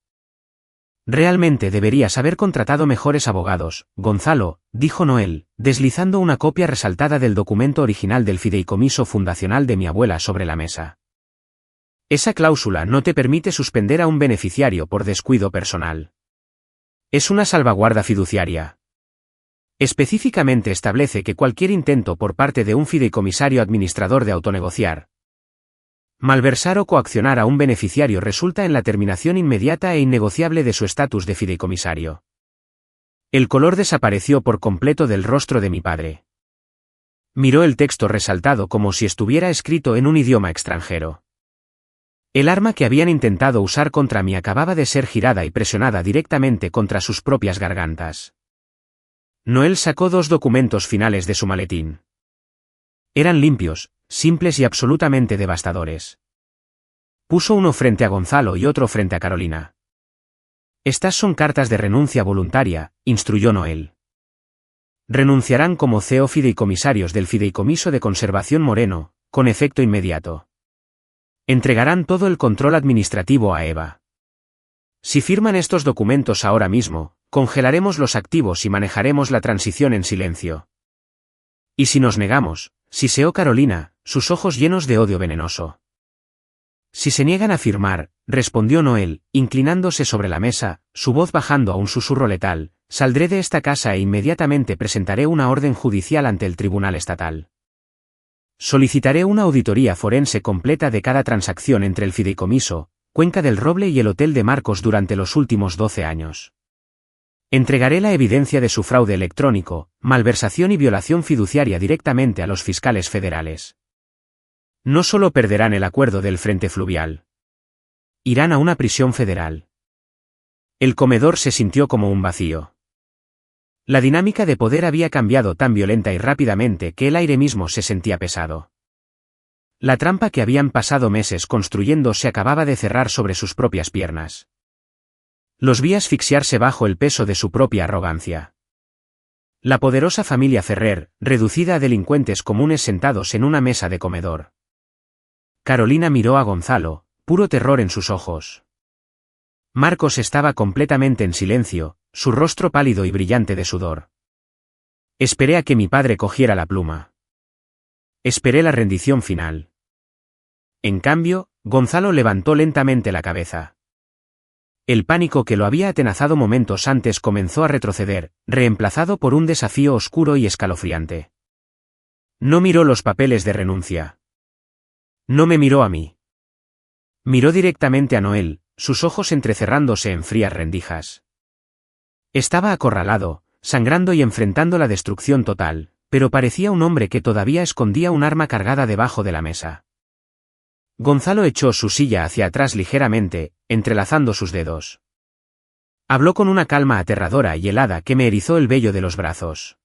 [SPEAKER 1] Realmente deberías haber contratado mejores abogados, Gonzalo, dijo Noel, deslizando una copia resaltada del documento original del fideicomiso fundacional de mi abuela sobre la mesa. Esa cláusula no te permite suspender a un beneficiario por descuido personal. Es una salvaguarda fiduciaria. Específicamente establece que cualquier intento por parte de un fideicomisario administrador de autonegociar, malversar o coaccionar a un beneficiario resulta en la terminación inmediata e innegociable de su estatus de fideicomisario. El color desapareció por completo del rostro de mi padre. Miró el texto resaltado como si estuviera escrito en un idioma extranjero. El arma que habían intentado usar contra mí acababa de ser girada y presionada directamente contra sus propias gargantas. Noel sacó 2 documentos finales de su maletín. Eran limpios, simples y absolutamente devastadores. Puso uno frente a Gonzalo y otro frente a Carolina. Estas son cartas de renuncia voluntaria, instruyó Noel. Renunciarán como CEO fideicomisarios del Fideicomiso de Conservación Moreno, con efecto inmediato. Entregarán todo el control administrativo a Eva. Si firman estos documentos ahora mismo, congelaremos los activos y manejaremos la transición en silencio. Y si nos negamos, siseó Carolina, sus ojos llenos de odio venenoso. Si se niegan a firmar, respondió Noel, inclinándose sobre la mesa, su voz bajando a un susurro letal, saldré de esta casa e inmediatamente presentaré una orden judicial ante el Tribunal Estatal. Solicitaré una auditoría forense completa de cada transacción entre el fideicomiso, Cuenca del Roble y el Hotel de Marcos durante los últimos 12 años. Entregaré la evidencia de su fraude electrónico, malversación y violación fiduciaria directamente a los fiscales federales. No solo perderán el acuerdo del Frente Fluvial. Irán a una prisión federal. El comedor se sintió como un vacío. La dinámica de poder había cambiado tan violenta y rápidamente que el aire mismo se sentía pesado. La trampa que habían pasado meses construyendo se acababa de cerrar sobre sus propias piernas. Los vi asfixiarse bajo el peso de su propia arrogancia. La poderosa familia Ferrer, reducida a delincuentes comunes sentados en una mesa de comedor. Carolina miró a Gonzalo, puro terror en sus ojos. Marcos estaba completamente en silencio, su rostro pálido y brillante de sudor. Esperé a que mi padre cogiera la pluma. Esperé la rendición final. En cambio, Gonzalo levantó lentamente la cabeza. El pánico que lo había atenazado momentos antes comenzó a retroceder, reemplazado por un desafío oscuro y escalofriante. No miró los papeles de renuncia. No me miró a mí. Miró directamente a Noel, sus ojos entrecerrándose en frías rendijas. Estaba acorralado, sangrando y enfrentando la destrucción total, pero parecía un hombre que todavía escondía un arma cargada debajo de la mesa. Gonzalo echó su silla hacia atrás ligeramente, entrelazando sus dedos. Habló con una calma aterradora y helada que me erizó el vello de los brazos.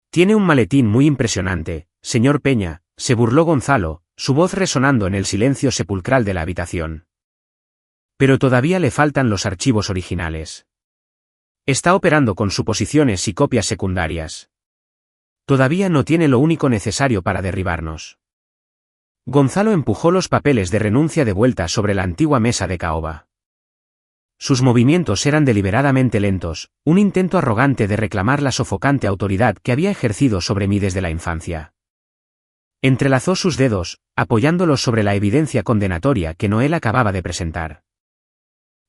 [SPEAKER 1] Tiene un maletín muy impresionante, señor Peña, se burló Gonzalo, su voz resonando en el silencio sepulcral de la habitación. Pero todavía le faltan los archivos originales. Está operando con suposiciones y copias secundarias. Todavía no tiene lo único necesario para derribarnos. Gonzalo empujó los papeles de renuncia de vuelta sobre la antigua mesa de caoba. Sus movimientos eran deliberadamente lentos, un intento arrogante de reclamar la sofocante autoridad que había ejercido sobre mí desde la infancia. Entrelazó sus dedos, apoyándolos sobre la evidencia condenatoria que Noel acababa de presentar.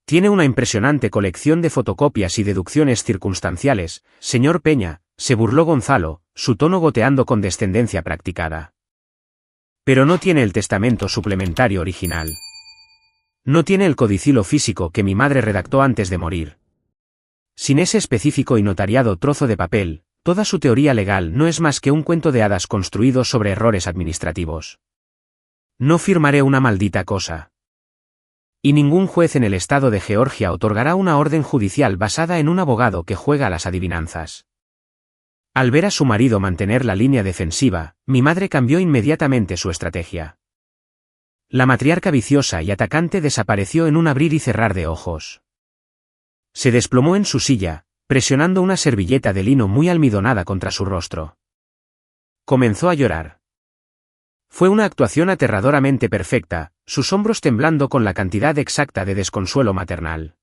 [SPEAKER 1] Tiene una impresionante colección de fotocopias y deducciones circunstanciales, señor Peña, se burló Gonzalo, su tono goteando con descendencia practicada. Pero no tiene el testamento suplementario original. No tiene el codicilo físico que mi madre redactó antes de morir. Sin ese específico y notariado trozo de papel, toda su teoría legal no es más que un cuento de hadas construido sobre errores administrativos. No firmaré una maldita cosa. Y ningún juez en el estado de Georgia otorgará una orden judicial basada en un abogado que juega a las adivinanzas. Al ver a su marido mantener la línea defensiva, mi madre cambió inmediatamente su estrategia. La matriarca viciosa y atacante desapareció en un abrir y cerrar de ojos. Se desplomó en su silla, presionando una servilleta de lino muy almidonada contra su rostro. Comenzó a llorar. Fue una actuación aterradoramente perfecta, sus hombros temblando con la cantidad exacta de desconsuelo maternal.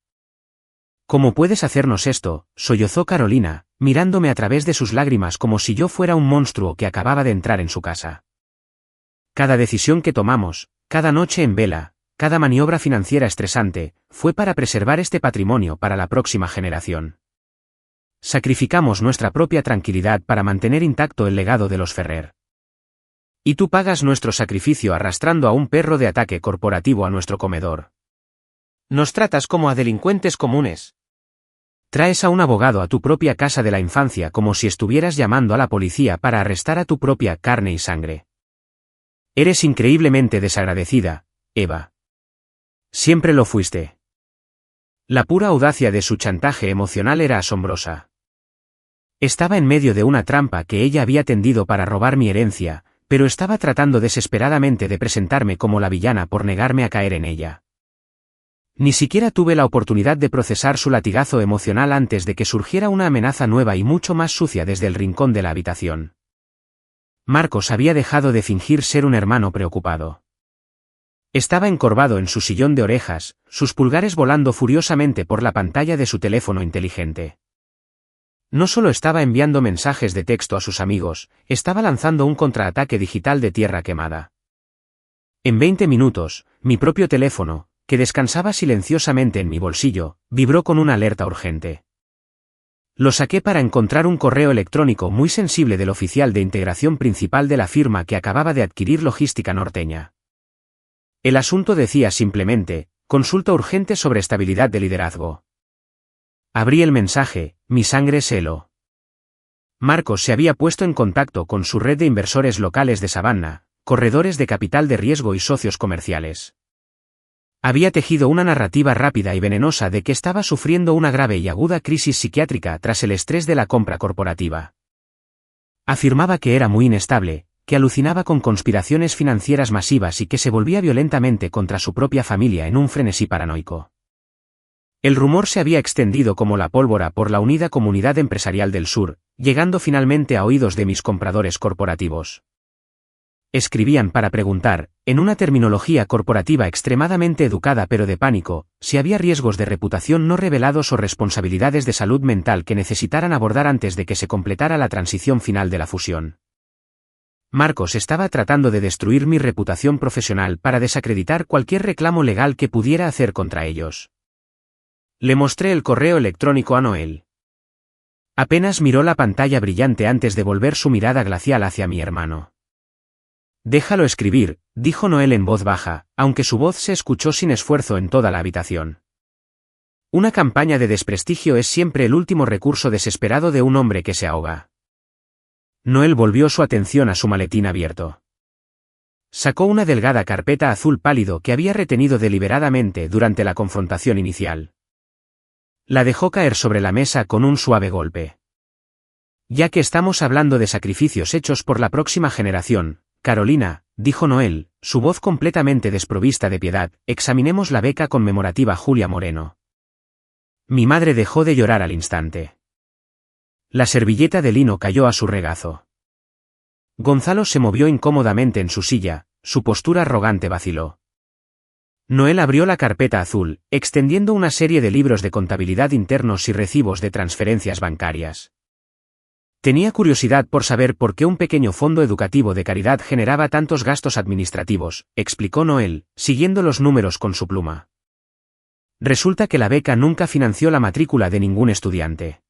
[SPEAKER 1] ¿Cómo puedes hacernos esto?, sollozó Carolina, mirándome a través de sus lágrimas como si yo fuera un monstruo que acababa de entrar en su casa. Cada decisión que tomamos, cada noche en vela, cada maniobra financiera estresante, fue para preservar este patrimonio para la próxima generación. Sacrificamos nuestra propia tranquilidad para mantener intacto el legado de los Ferrer. Y tú pagas nuestro sacrificio arrastrando a un perro de ataque corporativo a nuestro comedor. Nos tratas como a delincuentes comunes. Traes a un abogado a tu propia casa de la infancia como si estuvieras llamando a la policía para arrestar a tu propia carne y sangre. Eres increíblemente desagradecida, Eva. Siempre lo fuiste. La pura audacia de su chantaje emocional era asombrosa. Estaba en medio de una trampa que ella había tendido para robar mi herencia, pero estaba tratando desesperadamente de presentarme como la villana por negarme a caer en ella. Ni siquiera tuve la oportunidad de procesar su latigazo emocional antes de que surgiera una amenaza nueva y mucho más sucia desde el rincón de la habitación. Marcos había dejado de fingir ser un hermano preocupado. Estaba encorvado en su sillón de orejas, sus pulgares volando furiosamente por la pantalla de su teléfono inteligente. No solo estaba enviando mensajes de texto a sus amigos, estaba lanzando un contraataque digital de tierra quemada. En 20 minutos, mi propio teléfono, que descansaba silenciosamente en mi bolsillo, vibró con una alerta urgente. Lo saqué para encontrar un correo electrónico muy sensible del oficial de integración principal de la firma que acababa de adquirir Logística Norteña. El asunto decía simplemente, consulta urgente sobre estabilidad de liderazgo. Abrí el mensaje, mi sangre se heló. Marcos se había puesto en contacto con su red de inversores locales de Savannah, corredores de capital de riesgo y socios comerciales. Había tejido una narrativa rápida y venenosa de que estaba sufriendo una grave y aguda crisis psiquiátrica tras el estrés de la compra corporativa. Afirmaba que era muy inestable, que alucinaba con conspiraciones financieras masivas y que se volvía violentamente contra su propia familia en un frenesí paranoico. El rumor se había extendido como la pólvora por la unida comunidad empresarial del sur, llegando finalmente a oídos de mis compradores corporativos. Escribían para preguntar, en una terminología corporativa extremadamente educada pero de pánico, si había riesgos de reputación no revelados o responsabilidades de salud mental que necesitaran abordar antes de que se completara la transición final de la fusión. Marcos estaba tratando de destruir mi reputación profesional para desacreditar cualquier reclamo legal que pudiera hacer contra ellos. Le mostré el correo electrónico a Noel. Apenas miró la pantalla brillante antes de volver su mirada glacial hacia mi hermano. Déjalo escribir, dijo Noel en voz baja, aunque su voz se escuchó sin esfuerzo en toda la habitación. Una campaña de desprestigio es siempre el último recurso desesperado de un hombre que se ahoga. Noel volvió su atención a su maletín abierto. Sacó una delgada carpeta azul pálido que había retenido deliberadamente durante la confrontación inicial. La dejó caer sobre la mesa con un suave golpe. Ya que estamos hablando de sacrificios hechos por la próxima generación, Carolina, dijo Noel, su voz completamente desprovista de piedad, examinemos la beca conmemorativa Julia Moreno. Mi madre dejó de llorar al instante. La servilleta de lino cayó a su regazo. Gonzalo se movió incómodamente en su silla, su postura arrogante vaciló. Noel abrió la carpeta azul, extendiendo una serie de libros de contabilidad internos y recibos de transferencias bancarias. Tenía curiosidad por saber por qué un pequeño fondo educativo de caridad generaba tantos gastos administrativos, explicó Noel, siguiendo los números con su pluma. Resulta que la beca nunca financió la matrícula de ningún estudiante.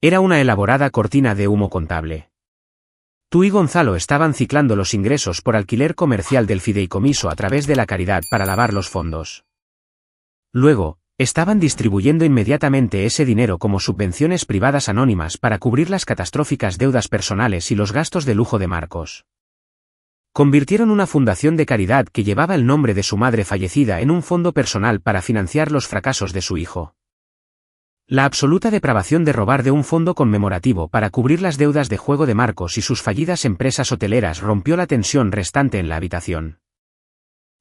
[SPEAKER 1] Era una elaborada cortina de humo contable. Tú y Gonzalo estaban ciclando los ingresos por alquiler comercial del fideicomiso a través de la caridad para lavar los fondos. Luego, estaban distribuyendo inmediatamente ese dinero como subvenciones privadas anónimas para cubrir las catastróficas deudas personales y los gastos de lujo de Marcos. Convirtieron una fundación de caridad que llevaba el nombre de su madre fallecida en un fondo personal para financiar los fracasos de su hijo. La absoluta depravación de robar de un fondo conmemorativo para cubrir las deudas de juego de Marcos y sus fallidas empresas hoteleras rompió la tensión restante en la habitación.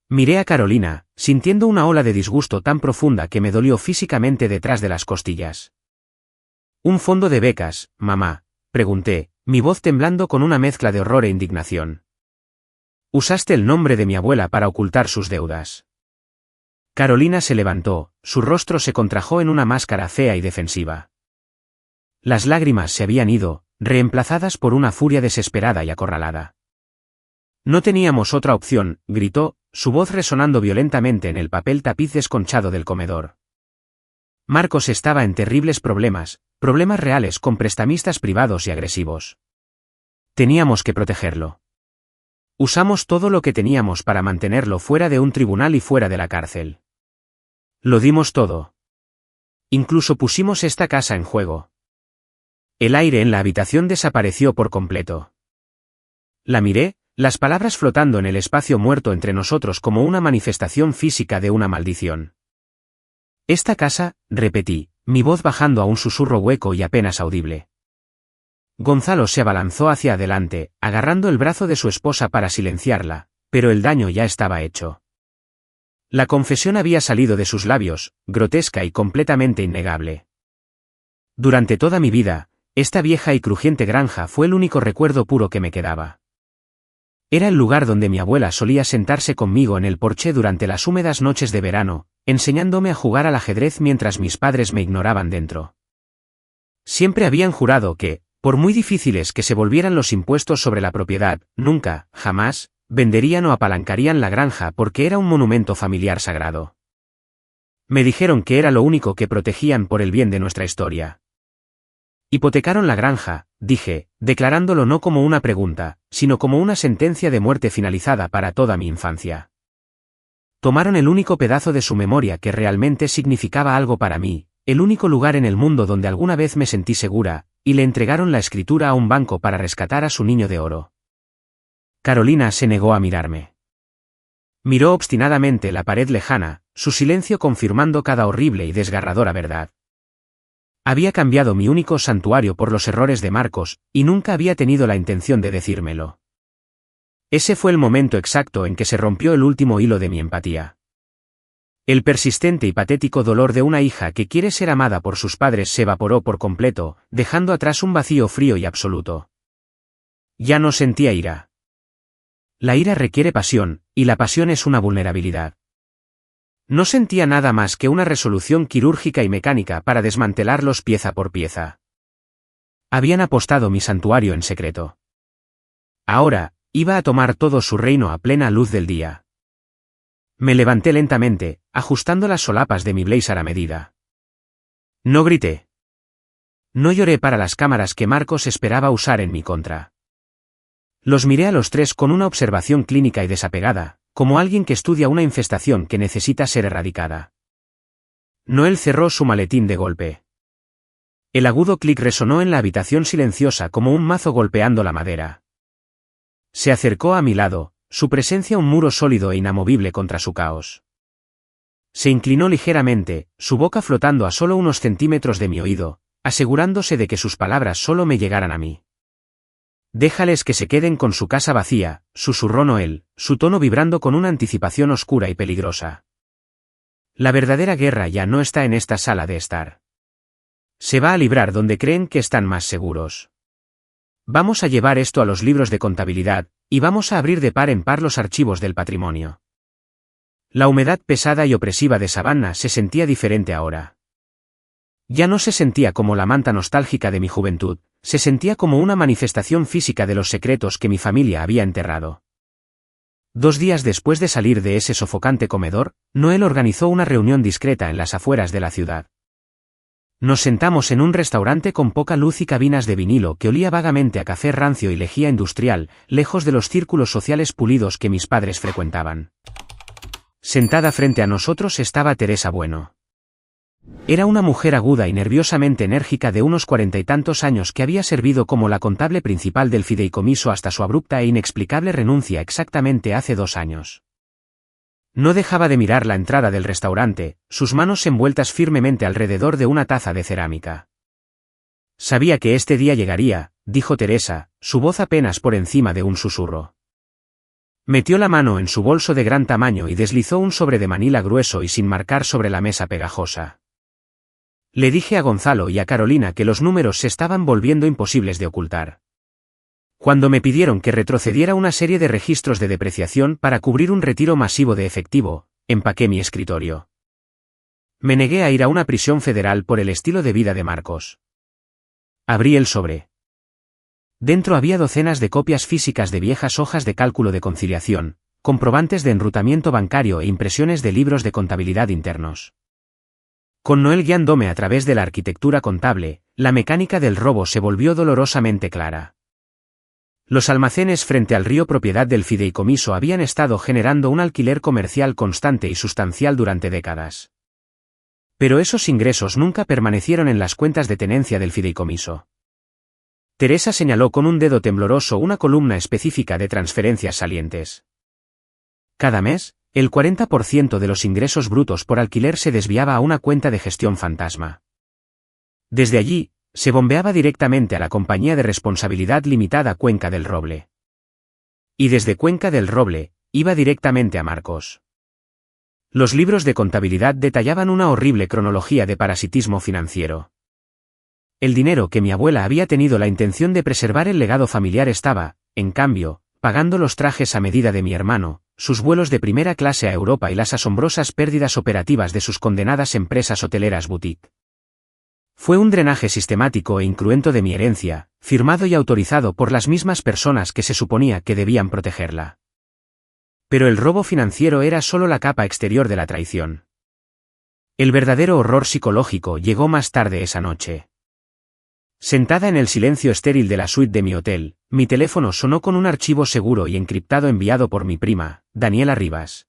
[SPEAKER 1] Miré a Carolina, sintiendo una ola de disgusto tan profunda que me dolió físicamente detrás de las costillas. ¿Un fondo de becas, mamá?, pregunté, mi voz temblando con una mezcla de horror e indignación. Usaste el nombre de mi abuela para ocultar sus deudas. Carolina se levantó, su rostro se contrajo en una máscara fea y defensiva. Las lágrimas se habían ido, reemplazadas por una furia desesperada y acorralada. No teníamos otra opción, gritó, su voz resonando violentamente en el papel tapiz desconchado del comedor. Marcos estaba en terribles problemas reales con prestamistas privados y agresivos. Teníamos que protegerlo. Usamos todo lo que teníamos para mantenerlo fuera de un tribunal y fuera de la cárcel. Lo dimos todo. Incluso pusimos esta casa en juego. El aire en la habitación desapareció por completo. La miré, las palabras flotando en el espacio muerto entre nosotros como una manifestación física de una maldición. Esta casa, repetí, mi voz bajando a un susurro hueco y apenas audible. Gonzalo se abalanzó hacia adelante, agarrando el brazo de su esposa para silenciarla, pero el daño ya estaba hecho. La confesión había salido de sus labios, grotesca y completamente innegable. Durante toda mi vida, esta vieja y crujiente granja fue el único recuerdo puro que me quedaba. Era el lugar donde mi abuela solía sentarse conmigo en el porche durante las húmedas noches de verano, enseñándome a jugar al ajedrez mientras mis padres me ignoraban dentro. Siempre habían jurado que, por muy difíciles que se volvieran los impuestos sobre la propiedad, nunca, jamás, venderían o apalancarían la granja porque era un monumento familiar sagrado. Me dijeron que era lo único que protegían por el bien de nuestra historia. Hipotecaron la granja, dije, declarándolo no como una pregunta, sino como una sentencia de muerte finalizada para toda mi infancia. Tomaron el único pedazo de su memoria que realmente significaba algo para mí, el único lugar en el mundo donde alguna vez me sentí segura, y le entregaron la escritura a un banco para rescatar a su niño de oro. Carolina se negó a mirarme. Miró obstinadamente la pared lejana, su silencio confirmando cada horrible y desgarradora verdad. Había cambiado mi único santuario por los errores de Marcos, y nunca había tenido la intención de decírmelo. Ese fue el momento exacto en que se rompió el último hilo de mi empatía. El persistente y patético dolor de una hija que quiere ser amada por sus padres se evaporó por completo, dejando atrás un vacío frío y absoluto. Ya no sentía ira. La ira requiere pasión, y la pasión es una vulnerabilidad. No sentía nada más que una resolución quirúrgica y mecánica para desmantelarlos pieza por pieza. Habían apostado mi santuario en secreto. Ahora, iba a tomar todo su reino a plena luz del día. Me levanté lentamente, ajustando las solapas de mi blazer a medida. No grité. No lloré para las cámaras que Marcos esperaba usar en mi contra. Los miré a los tres con una observación clínica y desapegada, como alguien que estudia una infestación que necesita ser erradicada. Noel cerró su maletín de golpe. El agudo clic resonó en la habitación silenciosa como un mazo golpeando la madera. Se acercó a mi lado, su presencia un muro sólido e inamovible contra su caos. Se inclinó ligeramente, su boca flotando a solo unos centímetros de mi oído, asegurándose de que sus palabras solo me llegaran a mí. Déjales que se queden con su casa vacía, susurró Noel, su tono vibrando con una anticipación oscura y peligrosa. La verdadera guerra ya no está en esta sala de estar. Se va a librar donde creen que están más seguros. Vamos a llevar esto a los libros de contabilidad, y vamos a abrir de par en par los archivos del patrimonio. La humedad pesada y opresiva de Savannah se sentía diferente ahora. Ya no se sentía como la manta nostálgica de mi juventud, se sentía como una manifestación física de los secretos que mi familia había enterrado. 2 días después de salir de ese sofocante comedor, Noel organizó una reunión discreta en las afueras de la ciudad. Nos sentamos en un restaurante con poca luz y cabinas de vinilo que olía vagamente a café rancio y lejía industrial, lejos de los círculos sociales pulidos que mis padres frecuentaban. Sentada frente a nosotros estaba Teresa Bueno. Era una mujer aguda y nerviosamente enérgica de unos 40 y tantos años que había servido como la contable principal del fideicomiso hasta su abrupta e inexplicable renuncia exactamente hace 2 años. No dejaba de mirar la entrada del restaurante, sus manos envueltas firmemente alrededor de una taza de cerámica. Sabía que este día llegaría, dijo Teresa, su voz apenas por encima de un susurro. Metió la mano en su bolso de gran tamaño y deslizó un sobre de manila grueso y sin marcar sobre la mesa pegajosa. Le dije a Gonzalo y a Carolina que los números se estaban volviendo imposibles de ocultar. Cuando me pidieron que retrocediera una serie de registros de depreciación para cubrir un retiro masivo de efectivo, empaqué mi escritorio. Me negué a ir a una prisión federal por el estilo de vida de Marcos. Abrí el sobre. Dentro había docenas de copias físicas de viejas hojas de cálculo de conciliación, comprobantes de enrutamiento bancario e impresiones de libros de contabilidad internos. Con Noel guiándome a través de la arquitectura contable, la mecánica del robo se volvió dolorosamente clara. Los almacenes frente al río propiedad del fideicomiso habían estado generando un alquiler comercial constante y sustancial durante décadas. Pero esos ingresos nunca permanecieron en las cuentas de tenencia del fideicomiso. Teresa señaló con un dedo tembloroso una columna específica de transferencias salientes. Cada mes, el 40% de los ingresos brutos por alquiler se desviaba a una cuenta de gestión fantasma. Desde allí, se bombeaba directamente a la compañía de responsabilidad limitada Cuenca del Roble. Y desde Cuenca del Roble, iba directamente a Marcos. Los libros de contabilidad detallaban una horrible cronología de parasitismo financiero. El dinero que mi abuela había tenido la intención de preservar el legado familiar estaba, en cambio, pagando los trajes a medida de mi hermano, sus vuelos de primera clase a Europa y las asombrosas pérdidas operativas de sus condenadas empresas hoteleras boutique. Fue un drenaje sistemático e incruento de mi herencia, firmado y autorizado por las mismas personas que se suponía que debían protegerla. Pero el robo financiero era solo la capa exterior de la traición. El verdadero horror psicológico llegó más tarde esa noche. Sentada en el silencio estéril de la suite de mi hotel, mi teléfono sonó con un archivo seguro y encriptado enviado por mi prima, Daniela Rivas.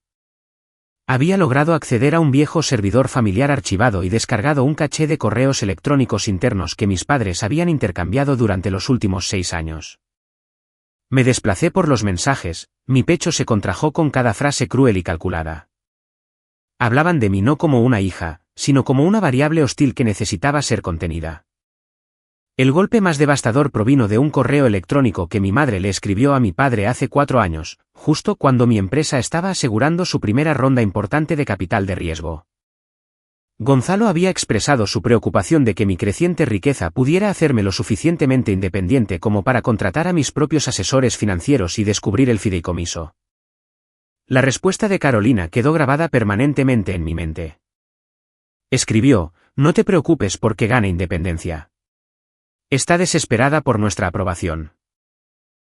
[SPEAKER 1] Había logrado acceder a un viejo servidor familiar archivado y descargado un caché de correos electrónicos internos que mis padres habían intercambiado durante los últimos 6 años. Me desplacé por los mensajes, mi pecho se contrajo con cada frase cruel y calculada. Hablaban de mí no como una hija, sino como una variable hostil que necesitaba ser contenida. El golpe más devastador provino de un correo electrónico que mi madre le escribió a mi padre hace 4 años, justo cuando mi empresa estaba asegurando su primera ronda importante de capital de riesgo. Gonzalo había expresado su preocupación de que mi creciente riqueza pudiera hacerme lo suficientemente independiente como para contratar a mis propios asesores financieros y descubrir el fideicomiso. La respuesta de Carolina quedó grabada permanentemente en mi mente. Escribió: "No te preocupes porque gane independencia. Está desesperada por nuestra aprobación.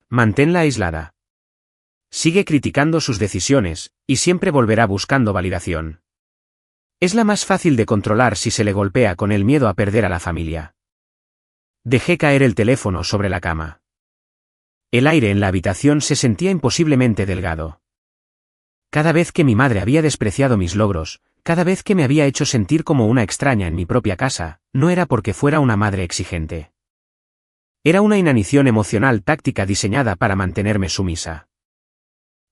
[SPEAKER 1] Manténla aislada. Sigue criticando sus decisiones, y siempre volverá buscando validación. Es la más fácil de controlar si se le golpea con el miedo a perder a la familia". Dejé caer el teléfono sobre la cama. El aire en la habitación se sentía imposiblemente delgado. Cada vez que mi madre había despreciado mis logros, cada vez que me había hecho sentir como una extraña en mi propia casa, no era porque fuera una madre exigente. Era una inanición emocional táctica diseñada para mantenerme sumisa.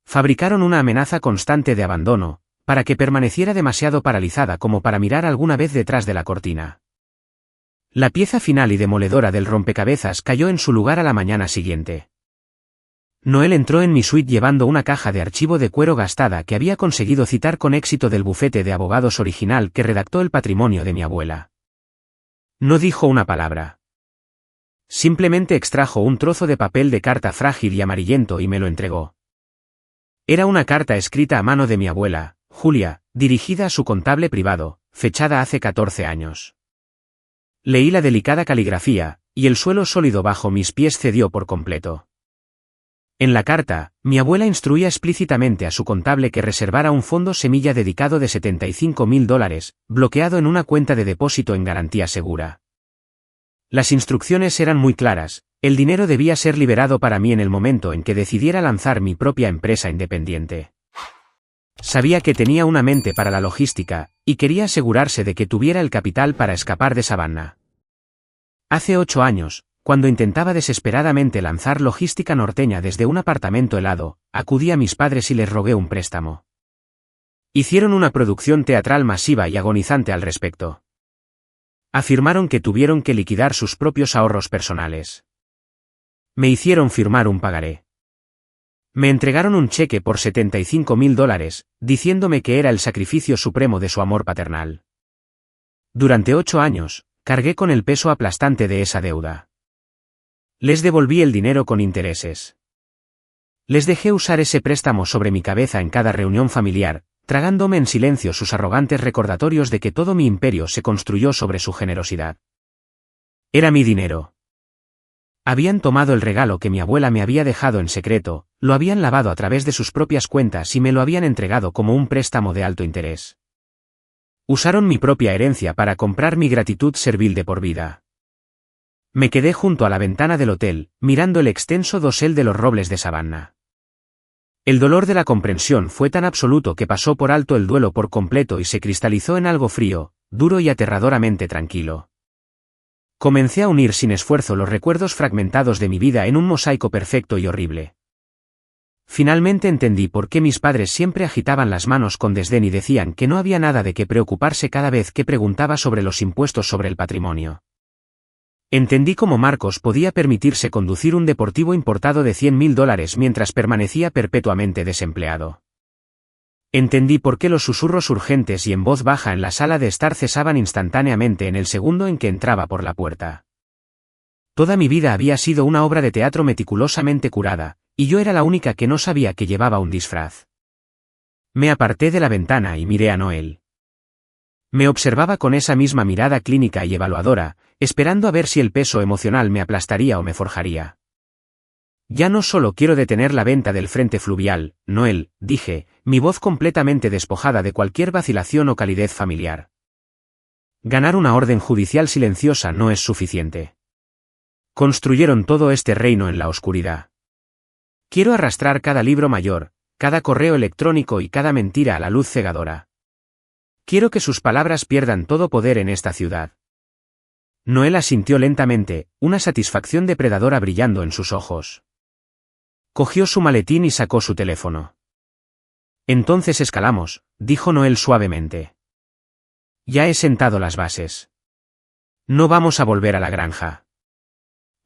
[SPEAKER 1] Fabricaron una amenaza constante de abandono, para que permaneciera demasiado paralizada como para mirar alguna vez detrás de la cortina. La pieza final y demoledora del rompecabezas cayó en su lugar a la mañana siguiente. Noel entró en mi suite llevando una caja de archivo de cuero gastada que había conseguido citar con éxito del bufete de abogados original que redactó el patrimonio de mi abuela. No dijo una palabra. Simplemente extrajo un trozo de papel de carta frágil y amarillento y me lo entregó. Era una carta escrita a mano de mi abuela, Julia, dirigida a su contable privado, fechada hace 14 años. Leí la delicada caligrafía, y el suelo sólido bajo mis pies cedió por completo. En la carta, mi abuela instruía explícitamente a su contable que reservara un fondo semilla dedicado de $75.000, bloqueado en una cuenta de depósito en garantía segura. Las instrucciones eran muy claras, el dinero debía ser liberado para mí en el momento en que decidiera lanzar mi propia empresa independiente. Sabía que tenía una mente para la logística, y quería asegurarse de que tuviera el capital para escapar de Savannah. Hace 8 años, cuando intentaba desesperadamente lanzar logística norteña desde un apartamento helado, acudí a mis padres y les rogué un préstamo. Hicieron una producción teatral masiva y agonizante al respecto. Afirmaron que tuvieron que liquidar sus propios ahorros personales. Me hicieron firmar un pagaré. Me entregaron un cheque por $75.000, diciéndome que era el sacrificio supremo de su amor paternal. Durante 8 años, cargué con el peso aplastante de esa deuda. Les devolví el dinero con intereses. Les dejé usar ese préstamo sobre mi cabeza en cada reunión familiar, tragándome en silencio sus arrogantes recordatorios de que todo mi imperio se construyó sobre su generosidad. Era mi dinero. Habían tomado el regalo que mi abuela me había dejado en secreto, lo habían lavado a través de sus propias cuentas y me lo habían entregado como un préstamo de alto interés. Usaron mi propia herencia para comprar mi gratitud servil de por vida. Me quedé junto a la ventana del hotel, mirando el extenso dosel de los robles de Savannah. El dolor de la comprensión fue tan absoluto que pasó por alto el duelo por completo y se cristalizó en algo frío, duro y aterradoramente tranquilo. Comencé a unir sin esfuerzo los recuerdos fragmentados de mi vida en un mosaico perfecto y horrible. Finalmente entendí por qué mis padres siempre agitaban las manos con desdén y decían que no había nada de qué preocuparse cada vez que preguntaba sobre los impuestos sobre el patrimonio. Entendí cómo Marcos podía permitirse conducir un deportivo importado de $100.000 mientras permanecía perpetuamente desempleado. Entendí por qué los susurros urgentes y en voz baja en la sala de estar cesaban instantáneamente en el segundo en que entraba por la puerta. Toda mi vida había sido una obra de teatro meticulosamente curada, y yo era la única que no sabía que llevaba un disfraz. Me aparté de la ventana y miré a Noel. Me observaba con esa misma mirada clínica y evaluadora, esperando a ver si el peso emocional me aplastaría o me forjaría. Ya no solo quiero detener la venta del frente fluvial, Noel, dije, mi voz completamente despojada de cualquier vacilación o calidez familiar. Ganar una orden judicial silenciosa no es suficiente. Construyeron todo este reino en la oscuridad. Quiero arrastrar cada libro mayor, cada correo electrónico y cada mentira a la luz cegadora. Quiero que sus palabras pierdan todo poder en esta ciudad. Noel asintió lentamente, una satisfacción depredadora brillando en sus ojos. Cogió su maletín y sacó su teléfono. Entonces escalamos, dijo Noel suavemente. Ya he sentado las bases. No vamos a volver a la granja.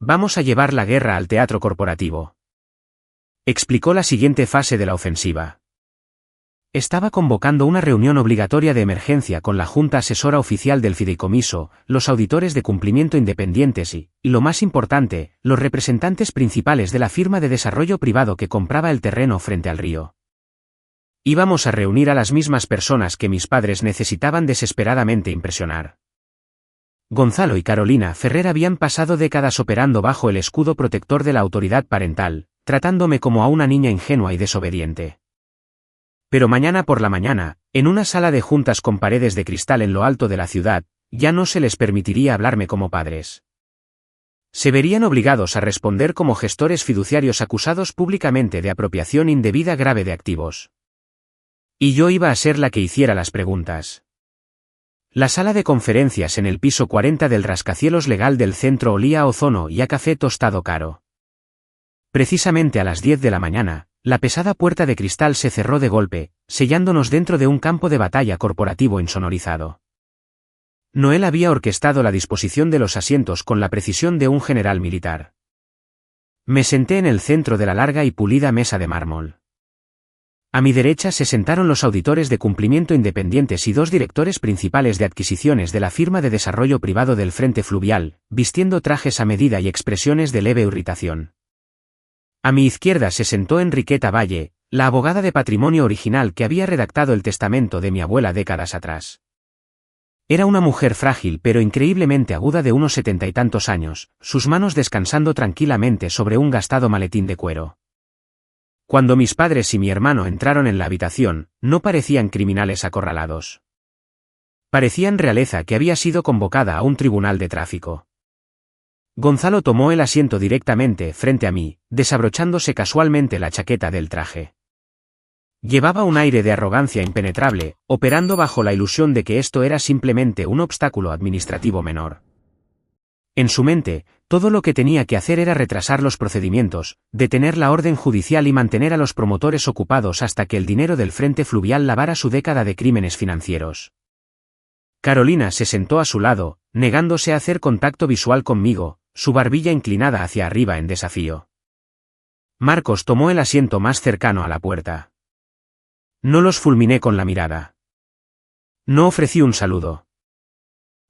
[SPEAKER 1] Vamos a llevar la guerra al teatro corporativo. Explicó la siguiente fase de la ofensiva. Estaba convocando una reunión obligatoria de emergencia con la Junta Asesora Oficial del Fideicomiso, los auditores de cumplimiento independientes y lo más importante, los representantes principales de la firma de desarrollo privado que compraba el terreno frente al río. Íbamos a reunir a las mismas personas que mis padres necesitaban desesperadamente impresionar. Gonzalo y Carolina Ferrer habían pasado décadas operando bajo el escudo protector de la autoridad parental, tratándome como a una niña ingenua y desobediente. Pero mañana por la mañana, en una sala de juntas con paredes de cristal en lo alto de la ciudad, ya no se les permitiría hablarme como padres. Se verían obligados a responder como gestores fiduciarios acusados públicamente de apropiación indebida grave de activos. Y yo iba a ser la que hiciera las preguntas. La sala de conferencias en el piso 40 del rascacielos legal del centro olía a ozono y a café tostado caro. Precisamente a las 10 de la mañana, la pesada puerta de cristal se cerró de golpe, sellándonos dentro de un campo de batalla corporativo insonorizado. Noel había orquestado la disposición de los asientos con la precisión de un general militar. Me senté en el centro de la larga y pulida mesa de mármol. A mi derecha se sentaron los auditores de cumplimiento independientes y 2 directores principales de adquisiciones de la firma de desarrollo privado del Frente Fluvial, vistiendo trajes a medida y expresiones de leve irritación. A mi izquierda se sentó Enriqueta Valle, la abogada de patrimonio original que había redactado el testamento de mi abuela décadas atrás. Era una mujer frágil pero increíblemente aguda de unos 70 y tantos años, sus manos descansando tranquilamente sobre un gastado maletín de cuero. Cuando mis padres y mi hermano entraron en la habitación, no parecían criminales acorralados. Parecían realeza que había sido convocada a un tribunal de tráfico. Gonzalo tomó el asiento directamente frente a mí, desabrochándose casualmente la chaqueta del traje. Llevaba un aire de arrogancia impenetrable, operando bajo la ilusión de que esto era simplemente un obstáculo administrativo menor. En su mente, todo lo que tenía que hacer era retrasar los procedimientos, detener la orden judicial y mantener a los promotores ocupados hasta que el dinero del Frente Fluvial lavara su década de crímenes financieros. Carolina se sentó a su lado, negándose a hacer contacto visual conmigo, su barbilla inclinada hacia arriba en desafío. Marcos tomó el asiento más cercano a la puerta. No los fulminé con la mirada. No ofrecí un saludo.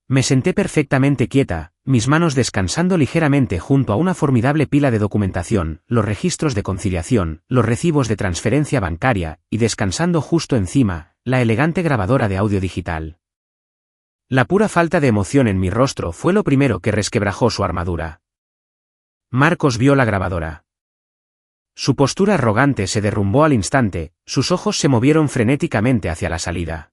[SPEAKER 1] Me senté perfectamente quieta, mis manos descansando ligeramente junto a una formidable pila de documentación, los registros de conciliación, los recibos de transferencia bancaria, y descansando justo encima, la elegante grabadora de audio digital. La pura falta de emoción en mi rostro fue lo primero que resquebrajó su armadura. Marcos vio la grabadora. Su postura arrogante se derrumbó al instante, sus ojos se movieron frenéticamente hacia la salida.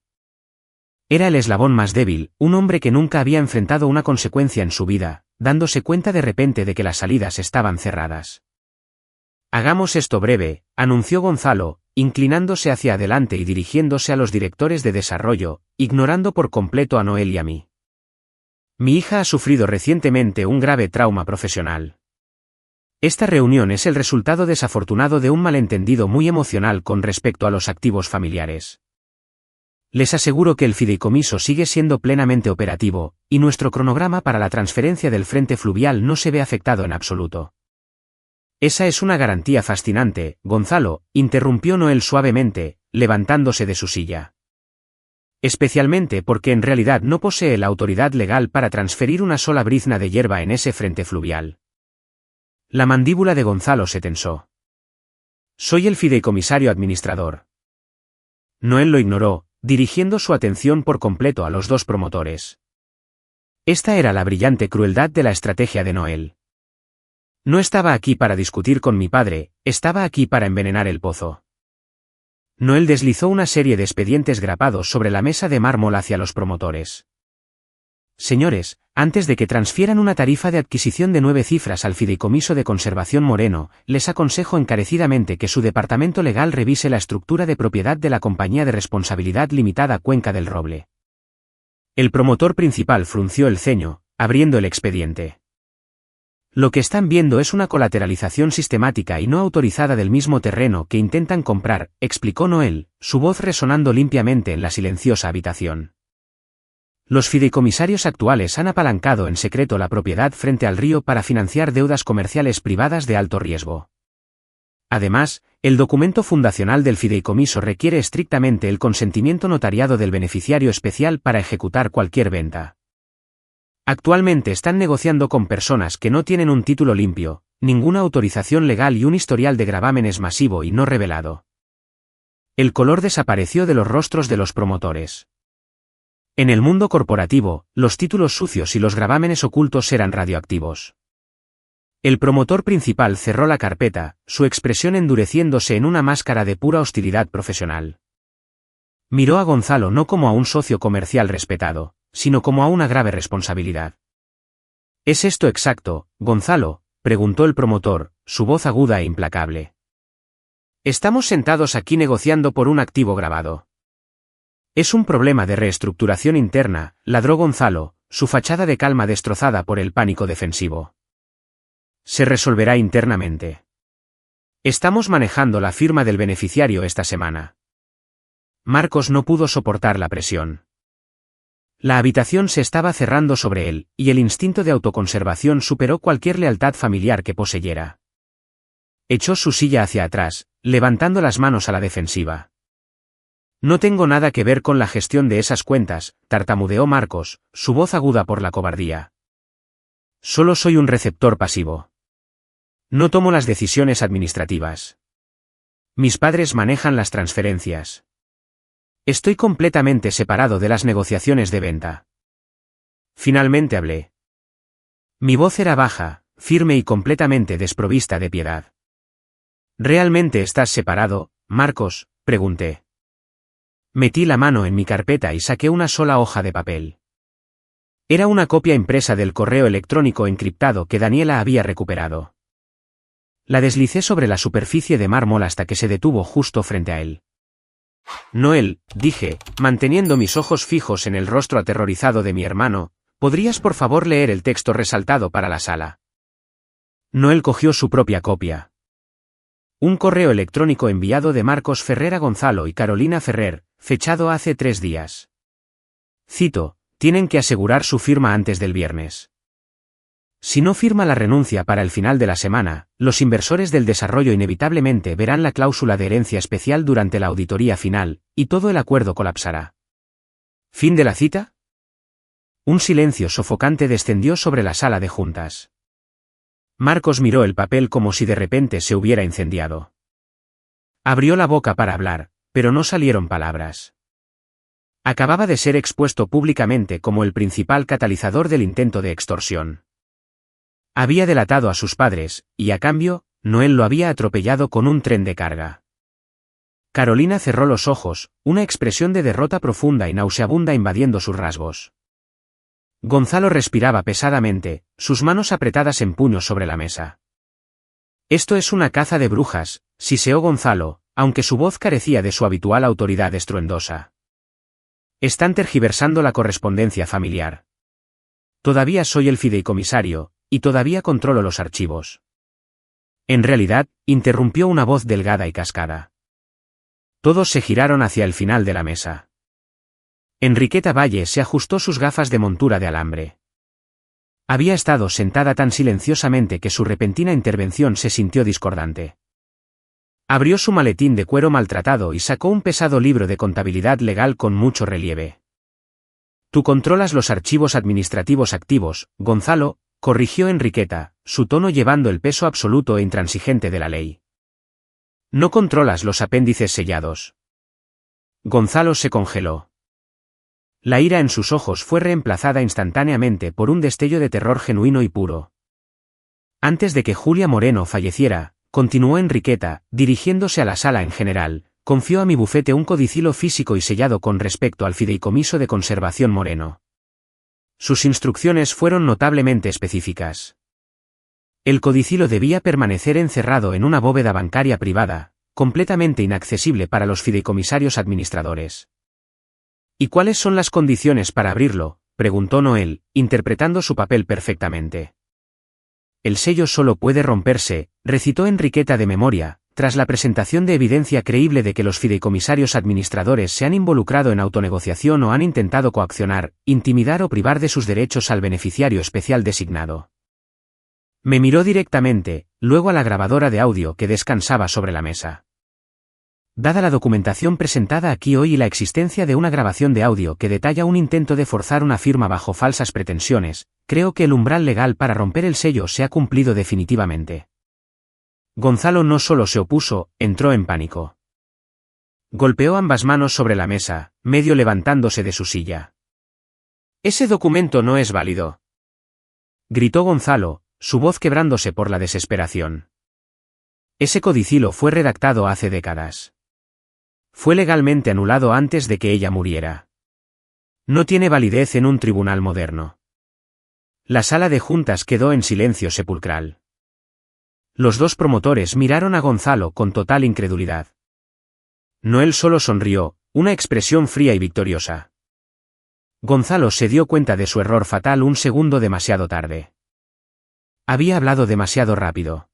[SPEAKER 1] Era el eslabón más débil, un hombre que nunca había enfrentado una consecuencia en su vida, dándose cuenta de repente de que las salidas estaban cerradas. Hagamos esto breve, anunció Gonzalo, inclinándose hacia adelante y dirigiéndose a los directores de desarrollo, ignorando por completo a Noel y a mí. Mi hija ha sufrido recientemente un grave trauma profesional. Esta reunión es el resultado desafortunado de un malentendido muy emocional con respecto a los activos familiares. Les aseguro que el fideicomiso sigue siendo plenamente operativo, y nuestro cronograma para la transferencia del Frente Fluvial no se ve afectado en absoluto. Esa es una garantía fascinante, Gonzalo, interrumpió Noel suavemente, levantándose de su silla. Especialmente porque en realidad no posee la autoridad legal para transferir una sola brizna de hierba en ese Frente Fluvial. La mandíbula de Gonzalo se tensó. Soy el fideicomisario administrador. Noel lo ignoró, dirigiendo su atención por completo a los dos promotores. Esta era la brillante crueldad de la estrategia de Noel. No estaba aquí para discutir con mi padre, estaba aquí para envenenar el pozo. Noel deslizó una serie de expedientes grapados sobre la mesa de mármol hacia los promotores. Señores, antes de que transfieran una tarifa de adquisición de 9 cifras al Fideicomiso de Conservación Moreno, les aconsejo encarecidamente que su departamento legal revise la estructura de propiedad de la Compañía de Responsabilidad Limitada Cuenca del Roble. El promotor principal frunció el ceño, abriendo el expediente. Lo que están viendo es una colateralización sistemática y no autorizada del mismo terreno que intentan comprar, explicó Noel, su voz resonando limpiamente en la silenciosa habitación. Los fideicomisarios actuales han apalancado en secreto la propiedad frente al río para financiar deudas comerciales privadas de alto riesgo. Además, el documento fundacional del fideicomiso requiere estrictamente el consentimiento notariado del beneficiario especial para ejecutar cualquier venta. Actualmente están negociando con personas que no tienen un título limpio, ninguna autorización legal y un historial de gravámenes masivo y no revelado. El color desapareció de los rostros de los promotores. En el mundo corporativo, los títulos sucios y los gravámenes ocultos eran radioactivos. El promotor principal cerró la carpeta, su expresión endureciéndose en una máscara de pura hostilidad profesional. Miró a Gonzalo no como a un socio comercial respetado, sino como a una grave responsabilidad. ¿Es esto exacto, Gonzalo?, preguntó el promotor, su voz aguda e implacable. Estamos sentados aquí negociando por un activo grabado. Es un problema de reestructuración interna, ladró Gonzalo, su fachada de calma destrozada por el pánico defensivo. Se resolverá internamente. Estamos manejando la firma del beneficiario esta semana. Marcos no pudo soportar la presión. La habitación se estaba cerrando sobre él, y el instinto de autoconservación superó cualquier lealtad familiar que poseyera. Echó su silla hacia atrás, levantando las manos a la defensiva. No tengo nada que ver con la gestión de esas cuentas, tartamudeó Marcos, su voz aguda por la cobardía. Solo soy un receptor pasivo. No tomo las decisiones administrativas. Mis padres manejan las transferencias. Estoy completamente separado de las negociaciones de venta. Finalmente hablé. Mi voz era baja, firme y completamente desprovista de piedad. ¿Realmente estás separado, Marcos?, pregunté. Metí la mano en mi carpeta y saqué una sola hoja de papel. Era una copia impresa del correo electrónico encriptado que Daniela había recuperado. La deslicé sobre la superficie de mármol hasta que se detuvo justo frente a él. Noel, dije, manteniendo mis ojos fijos en el rostro aterrorizado de mi hermano, ¿podrías por favor leer el texto resaltado para la sala? Noel cogió su propia copia. Un correo electrónico enviado de Marcos Ferrer a Gonzalo y Carolina Ferrer, fechado hace 3 días. Cito, tienen que asegurar su firma antes del viernes. Si no firma la renuncia para el final de la semana, los inversores del desarrollo inevitablemente verán la cláusula de herencia especial durante la auditoría final, y todo el acuerdo colapsará. ¿Fin de la cita? Un silencio sofocante descendió sobre la sala de juntas. Marcos miró el papel como si de repente se hubiera incendiado. Abrió la boca para hablar, pero no salieron palabras. Acababa de ser expuesto públicamente como el principal catalizador del intento de extorsión. Había delatado a sus padres, y a cambio, Noel lo había atropellado con un tren de carga. Carolina cerró los ojos, una expresión de derrota profunda y nauseabunda invadiendo sus rasgos. Gonzalo respiraba pesadamente, sus manos apretadas en puños sobre la mesa. Esto es una caza de brujas, siseó Gonzalo, aunque su voz carecía de su habitual autoridad estruendosa. Están tergiversando la correspondencia familiar. Todavía soy el fideicomisario, y todavía controlo los archivos. En realidad, interrumpió una voz delgada y cascada. Todos se giraron hacia el final de la mesa. Enriqueta Valle se ajustó sus gafas de montura de alambre. Había estado sentada tan silenciosamente que su repentina intervención se sintió discordante. Abrió su maletín de cuero maltratado y sacó un pesado libro de contabilidad legal con mucho relieve. Tú controlas los archivos administrativos activos, Gonzalo, corrigió Enriqueta, su tono llevando el peso absoluto e intransigente de la ley. No controlas los apéndices sellados. Gonzalo se congeló. La ira en sus ojos fue reemplazada instantáneamente por un destello de terror genuino y puro. Antes de que Julia Moreno falleciera, continuó Enriqueta, dirigiéndose a la sala en general, confió a mi bufete un codicilo físico y sellado con respecto al fideicomiso de conservación Moreno. Sus instrucciones fueron notablemente específicas. El codicilo debía permanecer encerrado en una bóveda bancaria privada, completamente inaccesible para los fideicomisarios administradores. ¿Y cuáles son las condiciones para abrirlo?, preguntó Noel, interpretando su papel perfectamente. El sello solo puede romperse, recitó Enriqueta de memoria, tras la presentación de evidencia creíble de que los fideicomisarios administradores se han involucrado en autonegociación o han intentado coaccionar, intimidar o privar de sus derechos al beneficiario especial designado. Me miró directamente, luego a la grabadora de audio que descansaba sobre la mesa. Dada la documentación presentada aquí hoy y la existencia de una grabación de audio que detalla un intento de forzar una firma bajo falsas pretensiones, creo que el umbral legal para romper el sello se ha cumplido definitivamente. Gonzalo no solo se opuso, entró en pánico. Golpeó ambas manos sobre la mesa, medio levantándose de su silla. «Ese documento no es válido», gritó Gonzalo, su voz quebrándose por la desesperación. Ese codicilo fue redactado hace décadas. Fue legalmente anulado antes de que ella muriera. No tiene validez en un tribunal moderno. La sala de juntas quedó en silencio sepulcral. Los dos promotores miraron a Gonzalo con total incredulidad. Noel solo sonrió, una expresión fría y victoriosa. Gonzalo se dio cuenta de su error fatal un segundo demasiado tarde. Había hablado demasiado rápido.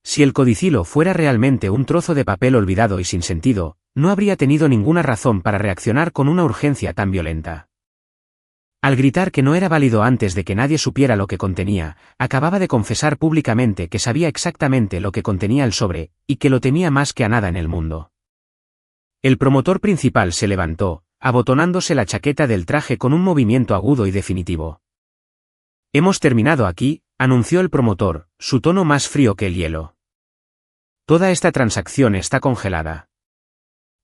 [SPEAKER 1] Si el codicilo fuera realmente un trozo de papel olvidado y sin sentido, no habría tenido ninguna razón para reaccionar con una urgencia tan violenta. Al gritar que no era válido antes de que nadie supiera lo que contenía, acababa de confesar públicamente que sabía exactamente lo que contenía el sobre, y que lo temía más que a nada en el mundo. El promotor principal se levantó, abotonándose la chaqueta del traje con un movimiento agudo y definitivo. Hemos terminado aquí, anunció el promotor, su tono más frío que el hielo. Toda esta transacción está congelada.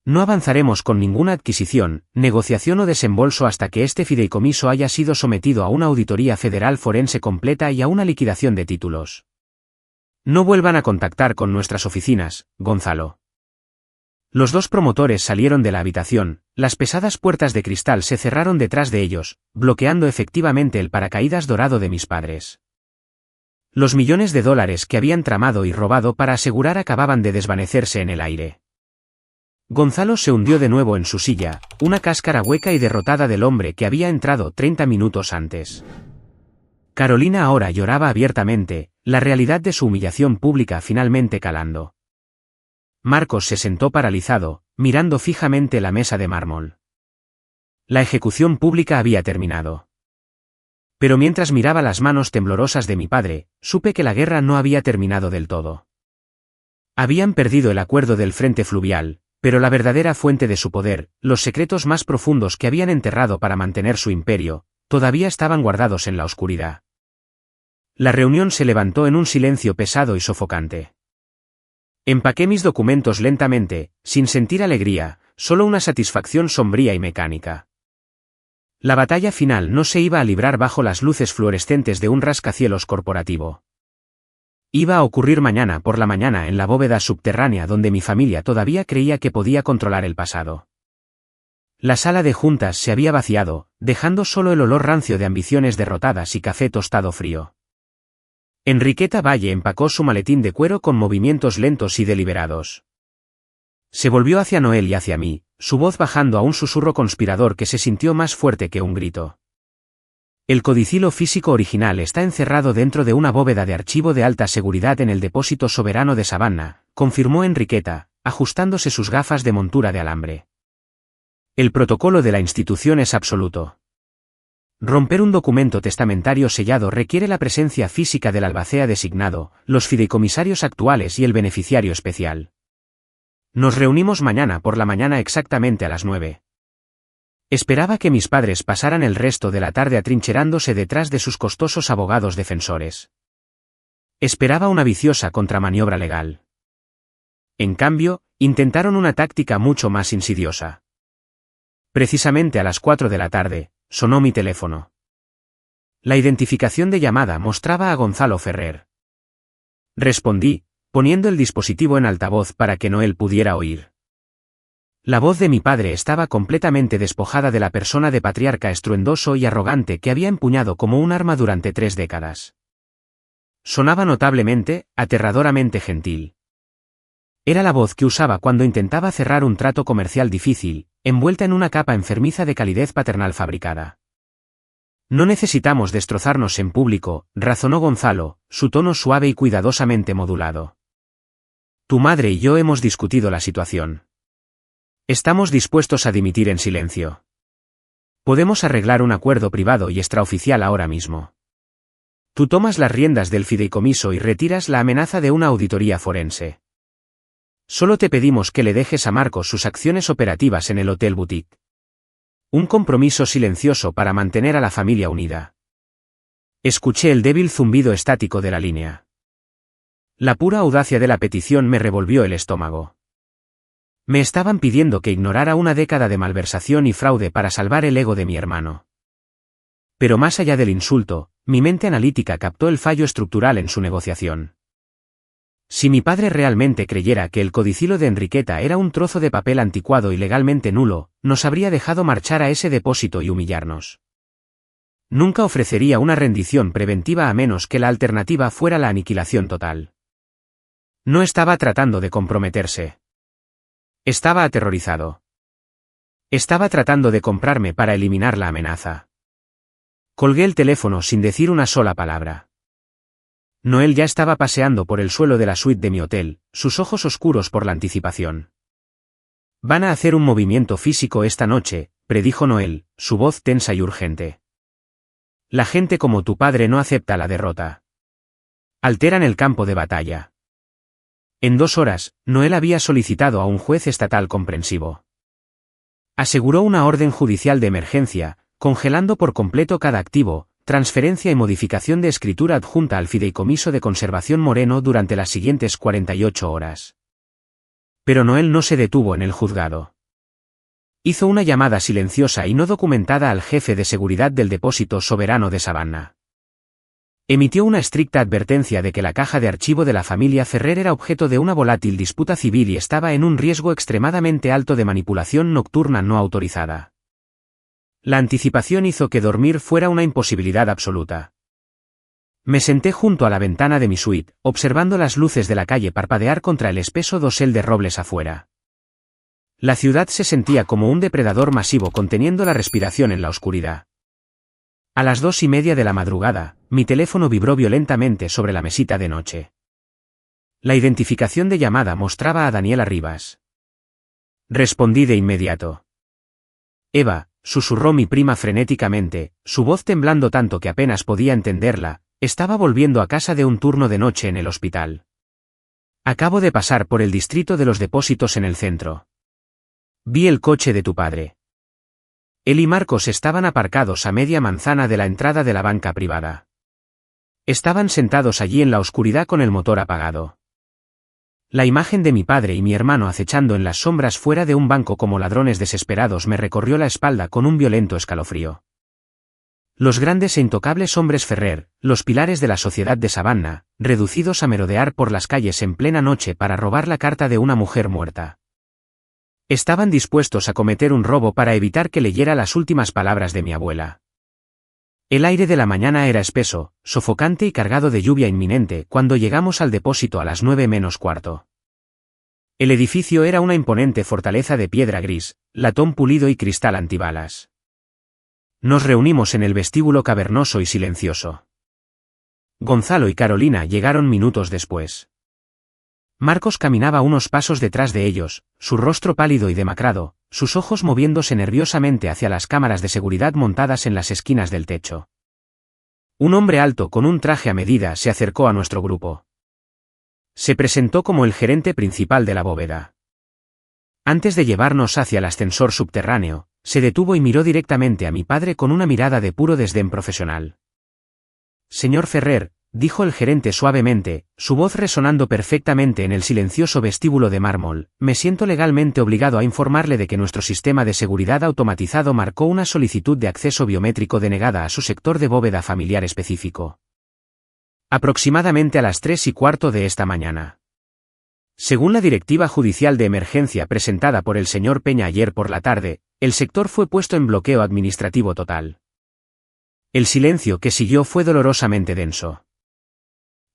[SPEAKER 1] No avanzaremos con ninguna adquisición, negociación o desembolso hasta que este fideicomiso haya sido sometido a una auditoría federal forense completa y a una liquidación de títulos. No vuelvan a contactar con nuestras oficinas, Gonzalo. Los dos promotores salieron de la habitación, las pesadas puertas de cristal se cerraron detrás de ellos, bloqueando efectivamente el paracaídas dorado de mis padres. Los millones de dólares que habían tramado y robado para asegurar acababan de desvanecerse en el aire. Gonzalo se hundió de nuevo en su silla, una cáscara hueca y derrotada del hombre que había entrado 30 minutos antes. Carolina ahora lloraba abiertamente, la realidad de su humillación pública finalmente calando. Marcos se sentó paralizado, mirando fijamente la mesa de mármol. La ejecución pública había terminado. Pero mientras miraba las manos temblorosas de mi padre, supe que la guerra no había terminado del todo. Habían perdido el acuerdo del frente fluvial, pero la verdadera fuente de su poder, los secretos más profundos que habían enterrado para mantener su imperio, todavía estaban guardados en la oscuridad. La reunión se levantó en un silencio pesado y sofocante. Empaqué mis documentos lentamente, sin sentir alegría, solo una satisfacción sombría y mecánica. La batalla final no se iba a librar bajo las luces fluorescentes de un rascacielos corporativo. Iba a ocurrir mañana por la mañana en la bóveda subterránea donde mi familia todavía creía que podía controlar el pasado. La sala de juntas se había vaciado, dejando solo el olor rancio de ambiciones derrotadas y café tostado frío. Enriqueta Valle empacó su maletín de cuero con movimientos lentos y deliberados. Se volvió hacia Noel y hacia mí, su voz bajando a un susurro conspirador que se sintió más fuerte que un grito. El codicilo físico original está encerrado dentro de una bóveda de archivo de alta seguridad en el depósito soberano de Savannah, confirmó Enriqueta, ajustándose sus gafas de montura de alambre. El protocolo de la institución es absoluto. Romper un documento testamentario sellado requiere la presencia física del albacea designado, los fideicomisarios actuales y el beneficiario especial. Nos reunimos mañana por la mañana exactamente a las 9. Esperaba que mis padres pasaran el resto de la tarde atrincherándose detrás de sus costosos abogados defensores. Esperaba una viciosa contramaniobra legal. En cambio, intentaron una táctica mucho más insidiosa. Precisamente a las 4 de la tarde, sonó mi teléfono. La identificación de llamada mostraba a Gonzalo Ferrer. Respondí, poniendo el dispositivo en altavoz para que Noel pudiera oír. La voz de mi padre estaba completamente despojada de la persona de patriarca estruendoso y arrogante que había empuñado como un arma durante 3 décadas. Sonaba notablemente, aterradoramente gentil. Era la voz que usaba cuando intentaba cerrar un trato comercial difícil, envuelta en una capa enfermiza de calidez paternal fabricada. No necesitamos destrozarnos en público, razonó Gonzalo, su tono suave y cuidadosamente modulado. Tu madre y yo hemos discutido la situación. Estamos dispuestos a dimitir en silencio. Podemos arreglar un acuerdo privado y extraoficial ahora mismo. Tú tomas las riendas del fideicomiso y retiras la amenaza de una auditoría forense. Solo te pedimos que le dejes a Marcos sus acciones operativas en el Hotel Boutique. Un compromiso silencioso para mantener a la familia unida. Escuché el débil zumbido estático de la línea. La pura audacia de la petición me revolvió el estómago. Me estaban pidiendo que ignorara una década de malversación y fraude para salvar el ego de mi hermano. Pero más allá del insulto, mi mente analítica captó el fallo estructural en su negociación. Si mi padre realmente creyera que el codicilo de Enriqueta era un trozo de papel anticuado y legalmente nulo, nos habría dejado marchar a ese depósito y humillarnos. Nunca ofrecería una rendición preventiva a menos que la alternativa fuera la aniquilación total. No estaba tratando de comprometerse. Estaba aterrorizado. Estaba tratando de comprarme para eliminar la amenaza. Colgué el teléfono sin decir una sola palabra. Noel ya estaba paseando por el suelo de la suite de mi hotel, sus ojos oscuros por la anticipación. Van a hacer un movimiento físico esta noche, predijo Noel, su voz tensa y urgente. La gente como tu padre no acepta la derrota. Alteran el campo de batalla. En 2 horas, Noel había solicitado a un juez estatal comprensivo. Aseguró una orden judicial de emergencia, congelando por completo cada activo, transferencia y modificación de escritura adjunta al fideicomiso de conservación Moreno durante las siguientes 48 horas. Pero Noel no se detuvo en el juzgado. Hizo una llamada silenciosa y no documentada al jefe de seguridad del depósito soberano de Savannah. Emitió una estricta advertencia de que la caja de archivo de la familia Ferrer era objeto de una volátil disputa civil y estaba en un riesgo extremadamente alto de manipulación nocturna no autorizada. La anticipación hizo que dormir fuera una imposibilidad absoluta. Me senté junto a la ventana de mi suite, observando las luces de la calle parpadear contra el espeso dosel de robles afuera. La ciudad se sentía como un depredador masivo conteniendo la respiración en la oscuridad. A las 2:30 de la madrugada, mi teléfono vibró violentamente sobre la mesita de noche. La identificación de llamada mostraba a Daniela Rivas. Respondí de inmediato. Eva, susurró mi prima frenéticamente, su voz temblando tanto que apenas podía entenderla, estaba volviendo a casa de un turno de noche en el hospital. Acabo de pasar por el distrito de los depósitos en el centro. Vi el coche de tu padre. Él y Marcos estaban aparcados a media manzana de la entrada de la banca privada. Estaban sentados allí en la oscuridad con el motor apagado. La imagen de mi padre y mi hermano acechando en las sombras fuera de un banco como ladrones desesperados me recorrió la espalda con un violento escalofrío. Los grandes e intocables hombres Ferrer, los pilares de la sociedad de Savannah, reducidos a merodear por las calles en plena noche para robar la carta de una mujer muerta. Estaban dispuestos a cometer un robo para evitar que leyera las últimas palabras de mi abuela. El aire de la mañana era espeso, sofocante y cargado de lluvia inminente cuando llegamos al depósito a las 9:45. El edificio era una imponente fortaleza de piedra gris, latón pulido y cristal antibalas. Nos reunimos en el vestíbulo cavernoso y silencioso. Gonzalo y Carolina llegaron minutos después. Marcos caminaba unos pasos detrás de ellos, su rostro pálido y demacrado, sus ojos moviéndose nerviosamente hacia las cámaras de seguridad montadas en las esquinas del techo. Un hombre alto con un traje a medida se acercó a nuestro grupo. Se presentó como el gerente principal de la bóveda. Antes de llevarnos hacia el ascensor subterráneo, se detuvo y miró directamente a mi padre con una mirada de puro desdén profesional. Señor Ferrer, dijo el gerente suavemente, su voz resonando perfectamente en el silencioso vestíbulo de mármol, me siento legalmente obligado a informarle de que nuestro sistema de seguridad automatizado marcó una solicitud de acceso biométrico denegada a su sector de bóveda familiar específico. Aproximadamente a las 3:15 de esta mañana. Según la directiva judicial de emergencia presentada por el señor Peña ayer por la tarde, el sector fue puesto en bloqueo administrativo total. El silencio que siguió fue dolorosamente denso.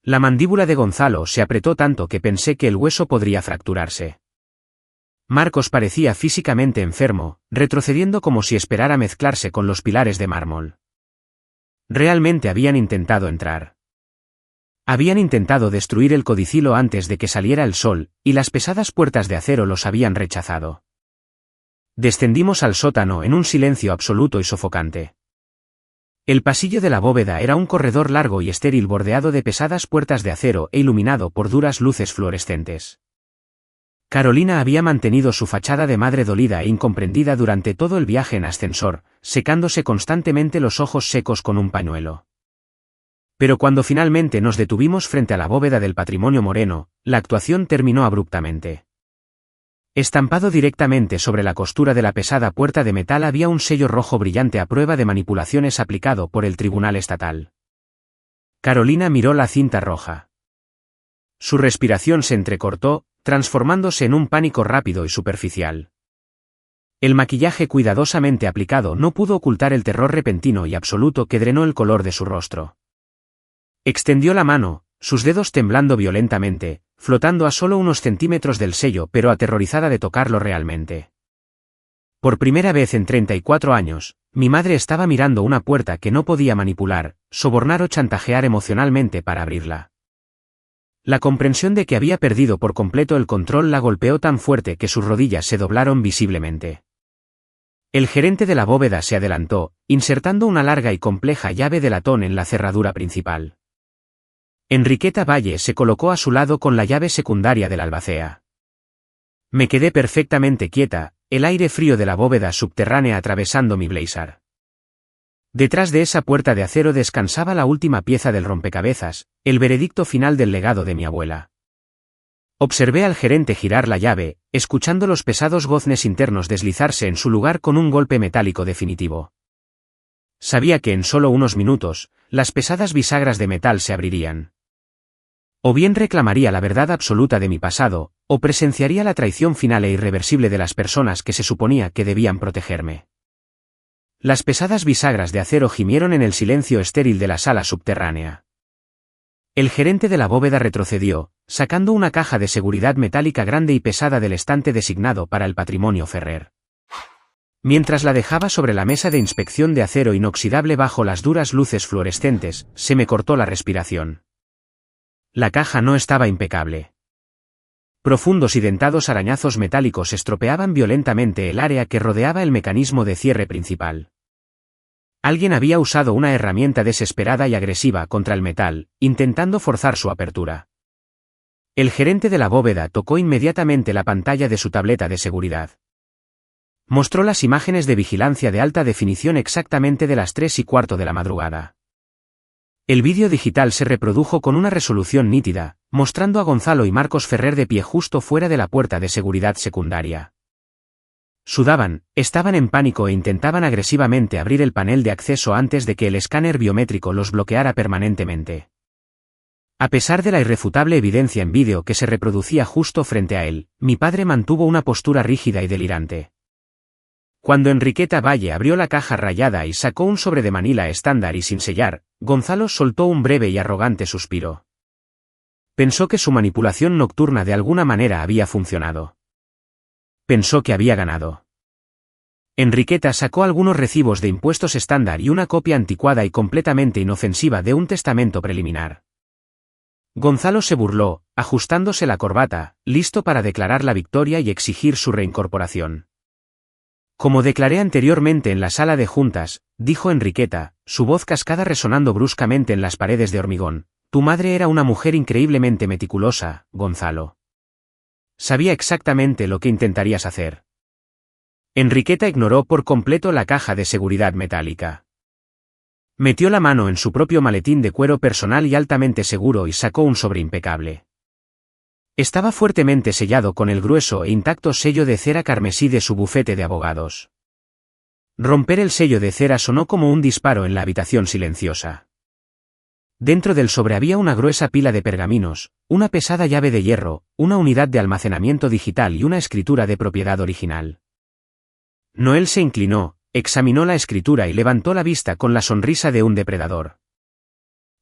[SPEAKER 1] La mandíbula de Gonzalo se apretó tanto que pensé que el hueso podría fracturarse. Marcos parecía físicamente enfermo, retrocediendo como si esperara mezclarse con los pilares de mármol. Realmente habían intentado entrar. Habían intentado destruir el codicilo antes de que saliera el sol, y las pesadas puertas de acero los habían rechazado. Descendimos al sótano en un silencio absoluto y sofocante. El pasillo de la bóveda era un corredor largo y estéril bordeado de pesadas puertas de acero e iluminado por duras luces fluorescentes. Carolina había mantenido su fachada de madre dolida e incomprendida durante todo el viaje en ascensor, secándose constantemente los ojos secos con un pañuelo. Pero cuando finalmente nos detuvimos frente a la bóveda del patrimonio moreno, la actuación terminó abruptamente. Estampado directamente sobre la costura de la pesada puerta de metal había un sello rojo brillante a prueba de manipulaciones aplicado por el Tribunal Estatal. Carolina miró la cinta roja. Su respiración se entrecortó, transformándose en un pánico rápido y superficial. El maquillaje cuidadosamente aplicado no pudo ocultar el terror repentino y absoluto que drenó el color de su rostro. Extendió la mano, sus dedos temblando violentamente, flotando a solo unos centímetros del sello pero aterrorizada de tocarlo realmente. Por primera vez en 34 años, mi madre estaba mirando una puerta que no podía manipular, sobornar o chantajear emocionalmente para abrirla. La comprensión de que había perdido por completo el control la golpeó tan fuerte que sus rodillas se doblaron visiblemente. El gerente de la bóveda se adelantó, insertando una larga y compleja llave de latón en la cerradura principal. Enriqueta Valle se colocó a su lado con la llave secundaria del albacea. Me quedé perfectamente quieta, el aire frío de la bóveda subterránea atravesando mi blazer. Detrás de esa puerta de acero descansaba la última pieza del rompecabezas, el veredicto final del legado de mi abuela. Observé al gerente girar la llave, escuchando los pesados goznes internos deslizarse en su lugar con un golpe metálico definitivo. Sabía que en solo unos minutos, las pesadas bisagras de metal se abrirían. O bien reclamaría la verdad absoluta de mi pasado, o presenciaría la traición final e irreversible de las personas que se suponía que debían protegerme. Las pesadas bisagras de acero gimieron en el silencio estéril de la sala subterránea. El gerente de la bóveda retrocedió, sacando una caja de seguridad metálica grande y pesada del estante designado para el patrimonio Ferrer. Mientras la dejaba sobre la mesa de inspección de acero inoxidable bajo las duras luces fluorescentes, se me cortó la respiración. La caja no estaba impecable. Profundos y dentados arañazos metálicos estropeaban violentamente el área que rodeaba el mecanismo de cierre principal. Alguien había usado una herramienta desesperada y agresiva contra el metal, intentando forzar su apertura. El gerente de la bóveda tocó inmediatamente la pantalla de su tableta de seguridad. Mostró las imágenes de vigilancia de alta definición exactamente de las 3:15 de la madrugada. El vídeo digital se reprodujo con una resolución nítida, mostrando a Gonzalo y Marcos Ferrer de pie justo fuera de la puerta de seguridad secundaria. Sudaban, estaban en pánico e intentaban agresivamente abrir el panel de acceso antes de que el escáner biométrico los bloqueara permanentemente. A pesar de la irrefutable evidencia en vídeo que se reproducía justo frente a él, mi padre mantuvo una postura rígida y delirante. Cuando Enriqueta Valle abrió la caja rayada y sacó un sobre de Manila estándar y sin sellar, Gonzalo soltó un breve y arrogante suspiro. Pensó que su manipulación nocturna de alguna manera había funcionado. Pensó que había ganado. Enriqueta sacó algunos recibos de impuestos estándar y una copia anticuada y completamente inofensiva de un testamento preliminar. Gonzalo se burló, ajustándose la corbata, listo para declarar la victoria y exigir su reincorporación. Como declaré anteriormente en la sala de juntas, dijo Enriqueta, su voz cascada resonando bruscamente en las paredes de hormigón, tu madre era una mujer increíblemente meticulosa, Gonzalo. Sabía exactamente lo que intentarías hacer. Enriqueta ignoró por completo la caja de seguridad metálica. Metió la mano en su propio maletín de cuero personal y altamente seguro y sacó un sobre impecable. Estaba fuertemente sellado con el grueso e intacto sello de cera carmesí de su bufete de abogados. Romper el sello de cera sonó como un disparo en la habitación silenciosa. Dentro del sobre había una gruesa pila de pergaminos, una pesada llave de hierro, una unidad de almacenamiento digital y una escritura de propiedad original. Noel se inclinó, examinó la escritura y levantó la vista con la sonrisa de un depredador.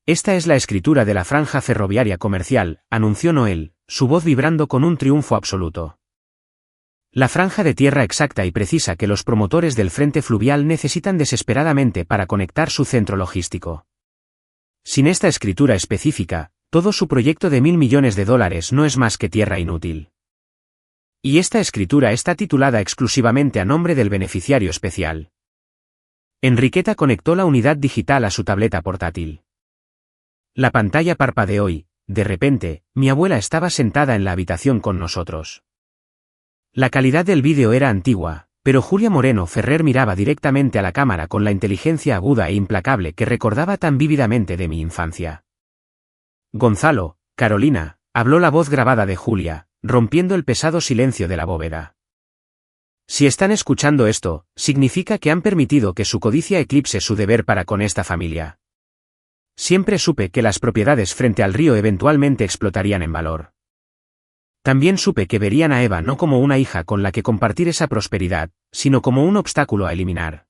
[SPEAKER 1] Esta es la escritura de la franja ferroviaria comercial, anunció Noel, su voz vibrando con un triunfo absoluto. La franja de tierra exacta y precisa que los promotores del frente fluvial necesitan desesperadamente para conectar su centro logístico. Sin esta escritura específica, todo su proyecto de $1.000 millones no es más que tierra inútil. Y esta escritura está titulada exclusivamente a nombre del beneficiario especial. Enriqueta conectó la unidad digital a su tableta portátil. La pantalla parpadeó y, de repente, mi abuela estaba sentada en la habitación con nosotros. La calidad del vídeo era antigua, pero Julia Moreno Ferrer miraba directamente a la cámara con la inteligencia aguda e implacable que recordaba tan vívidamente de mi infancia. Gonzalo, Carolina, habló la voz grabada de Julia, rompiendo el pesado silencio de la bóveda. Si están escuchando esto, significa que han permitido que su codicia eclipse su deber para con esta familia. Siempre supe que las propiedades frente al río eventualmente explotarían en valor. También supe que verían a Eva no como una hija con la que compartir esa prosperidad, sino como un obstáculo a eliminar.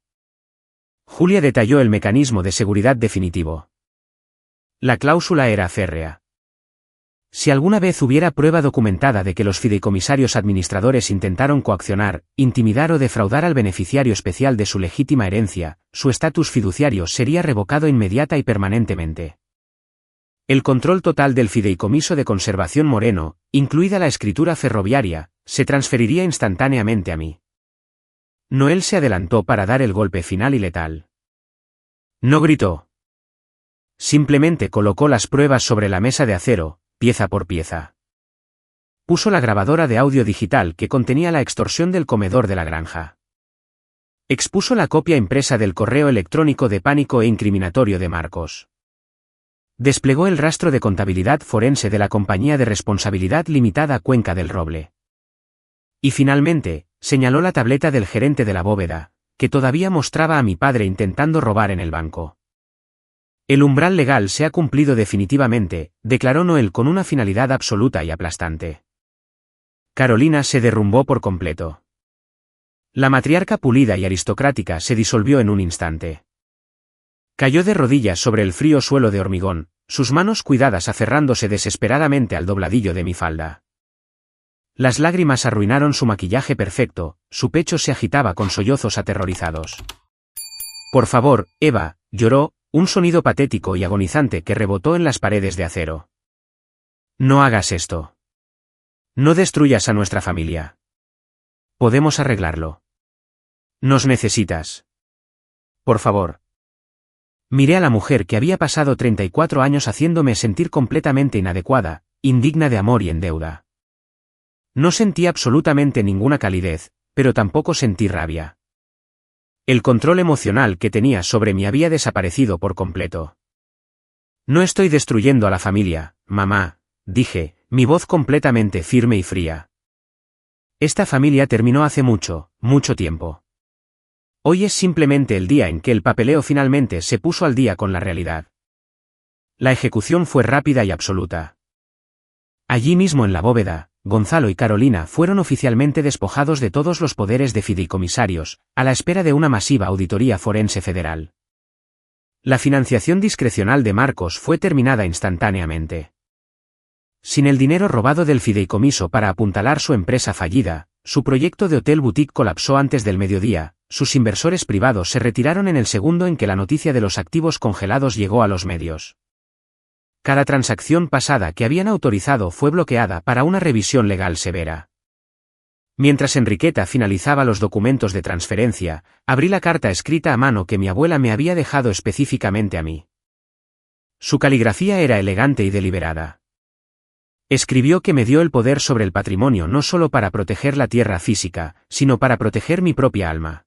[SPEAKER 1] Julia detalló el mecanismo de seguridad definitivo. La cláusula era férrea. Si alguna vez hubiera prueba documentada de que los fideicomisarios administradores intentaron coaccionar, intimidar o defraudar al beneficiario especial de su legítima herencia, su estatus fiduciario sería revocado inmediata y permanentemente. El control total del fideicomiso de conservación Moreno, incluida la escritura ferroviaria, se transferiría instantáneamente a mí. Noel se adelantó para dar el golpe final y letal. No gritó. Simplemente colocó las pruebas sobre la mesa de acero, pieza por pieza. Puso la grabadora de audio digital que contenía la extorsión del comedor de la granja. Expuso la copia impresa del correo electrónico de pánico e incriminatorio de Marcos. Desplegó el rastro de contabilidad forense de la Compañía de Responsabilidad Limitada Cuenca del Roble. Y finalmente, señaló la tableta del gerente de la bóveda, que todavía mostraba a mi padre intentando robar en el banco. El umbral legal se ha cumplido definitivamente, declaró Noel con una finalidad absoluta y aplastante. Carolina se derrumbó por completo. La matriarca pulida y aristocrática se disolvió en un instante. Cayó de rodillas sobre el frío suelo de hormigón, sus manos cuidadas aferrándose desesperadamente al dobladillo de mi falda. Las lágrimas arruinaron su maquillaje perfecto, su pecho se agitaba con sollozos aterrorizados. Por favor, Eva, lloró, un sonido patético y agonizante que rebotó en las paredes de acero. No hagas esto. No destruyas a nuestra familia. Podemos arreglarlo. Nos necesitas. Por favor. Miré a la mujer que había pasado 34 años haciéndome sentir completamente inadecuada, indigna de amor y en deuda. No sentí absolutamente ninguna calidez, pero tampoco sentí rabia. El control emocional que tenía sobre mí había desaparecido por completo. No estoy destruyendo a la familia, mamá, dije, mi voz completamente firme y fría. Esta familia terminó hace mucho, mucho tiempo. Hoy es simplemente el día en que el papeleo finalmente se puso al día con la realidad. La ejecución fue rápida y absoluta. Allí mismo en la bóveda, Gonzalo y Carolina fueron oficialmente despojados de todos los poderes de fideicomisarios, a la espera de una masiva auditoría forense federal. La financiación discrecional de Marcos fue terminada instantáneamente. Sin el dinero robado del fideicomiso para apuntalar su empresa fallida, su proyecto de hotel boutique colapsó antes del mediodía, sus inversores privados se retiraron en el segundo en que la noticia de los activos congelados llegó a los medios. Cada transacción pasada que habían autorizado fue bloqueada para una revisión legal severa. Mientras Enriqueta finalizaba los documentos de transferencia, abrí la carta escrita a mano que mi abuela me había dejado específicamente a mí. Su caligrafía era elegante y deliberada. Escribió que me dio el poder sobre el patrimonio no solo para proteger la tierra física, sino para proteger mi propia alma.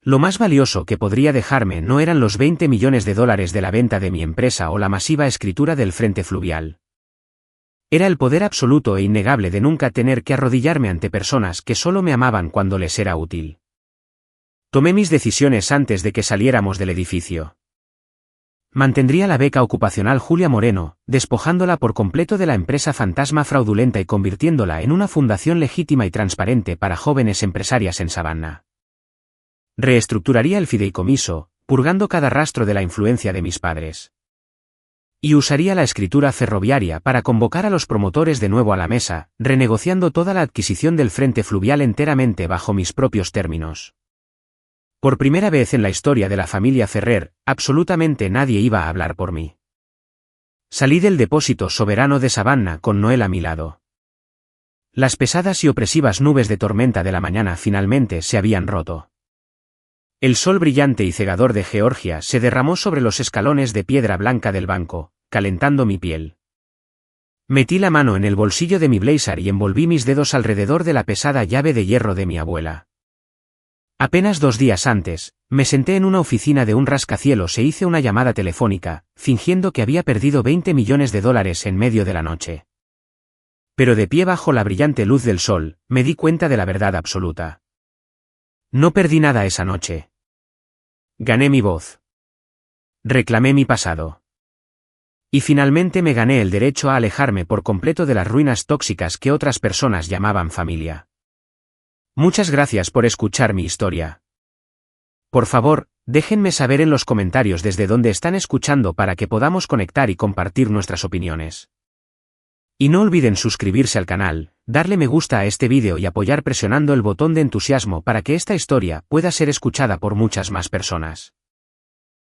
[SPEAKER 1] Lo más valioso que podría dejarme no eran los 20 millones de dólares de la venta de mi empresa o la masiva escritura del Frente Fluvial. Era el poder absoluto e innegable de nunca tener que arrodillarme ante personas que solo me amaban cuando les era útil. Tomé mis decisiones antes de que saliéramos del edificio. Mantendría la beca ocupacional Julia Moreno, despojándola por completo de la empresa fantasma fraudulenta y convirtiéndola en una fundación legítima y transparente para jóvenes empresarias en Savannah. Reestructuraría el fideicomiso, purgando cada rastro de la influencia de mis padres. Y usaría la escritura ferroviaria para convocar a los promotores de nuevo a la mesa, renegociando toda la adquisición del Frente Fluvial enteramente bajo mis propios términos. Por primera vez en la historia de la familia Ferrer, absolutamente nadie iba a hablar por mí. Salí del depósito soberano de Savannah con Noel a mi lado. Las pesadas y opresivas nubes de tormenta de la mañana finalmente se habían roto. El sol brillante y cegador de Georgia se derramó sobre los escalones de piedra blanca del banco, calentando mi piel. Metí la mano en el bolsillo de mi blazer y envolví mis dedos alrededor de la pesada llave de hierro de mi abuela. Apenas 2 días antes, me senté en una oficina de un rascacielos e hice una llamada telefónica, fingiendo que había perdido 20 millones de dólares en medio de la noche. Pero de pie bajo la brillante luz del sol, me di cuenta de la verdad absoluta. No perdí nada esa noche. Gané mi voz. Reclamé mi pasado. Y finalmente me gané el derecho a alejarme por completo de las ruinas tóxicas que otras personas llamaban familia. Muchas gracias por escuchar mi historia. Por favor, déjenme saber en los comentarios desde dónde están escuchando para que podamos conectar y compartir nuestras opiniones. Y no olviden suscribirse al canal, darle me gusta a este vídeo y apoyar presionando el botón de entusiasmo para que esta historia pueda ser escuchada por muchas más personas.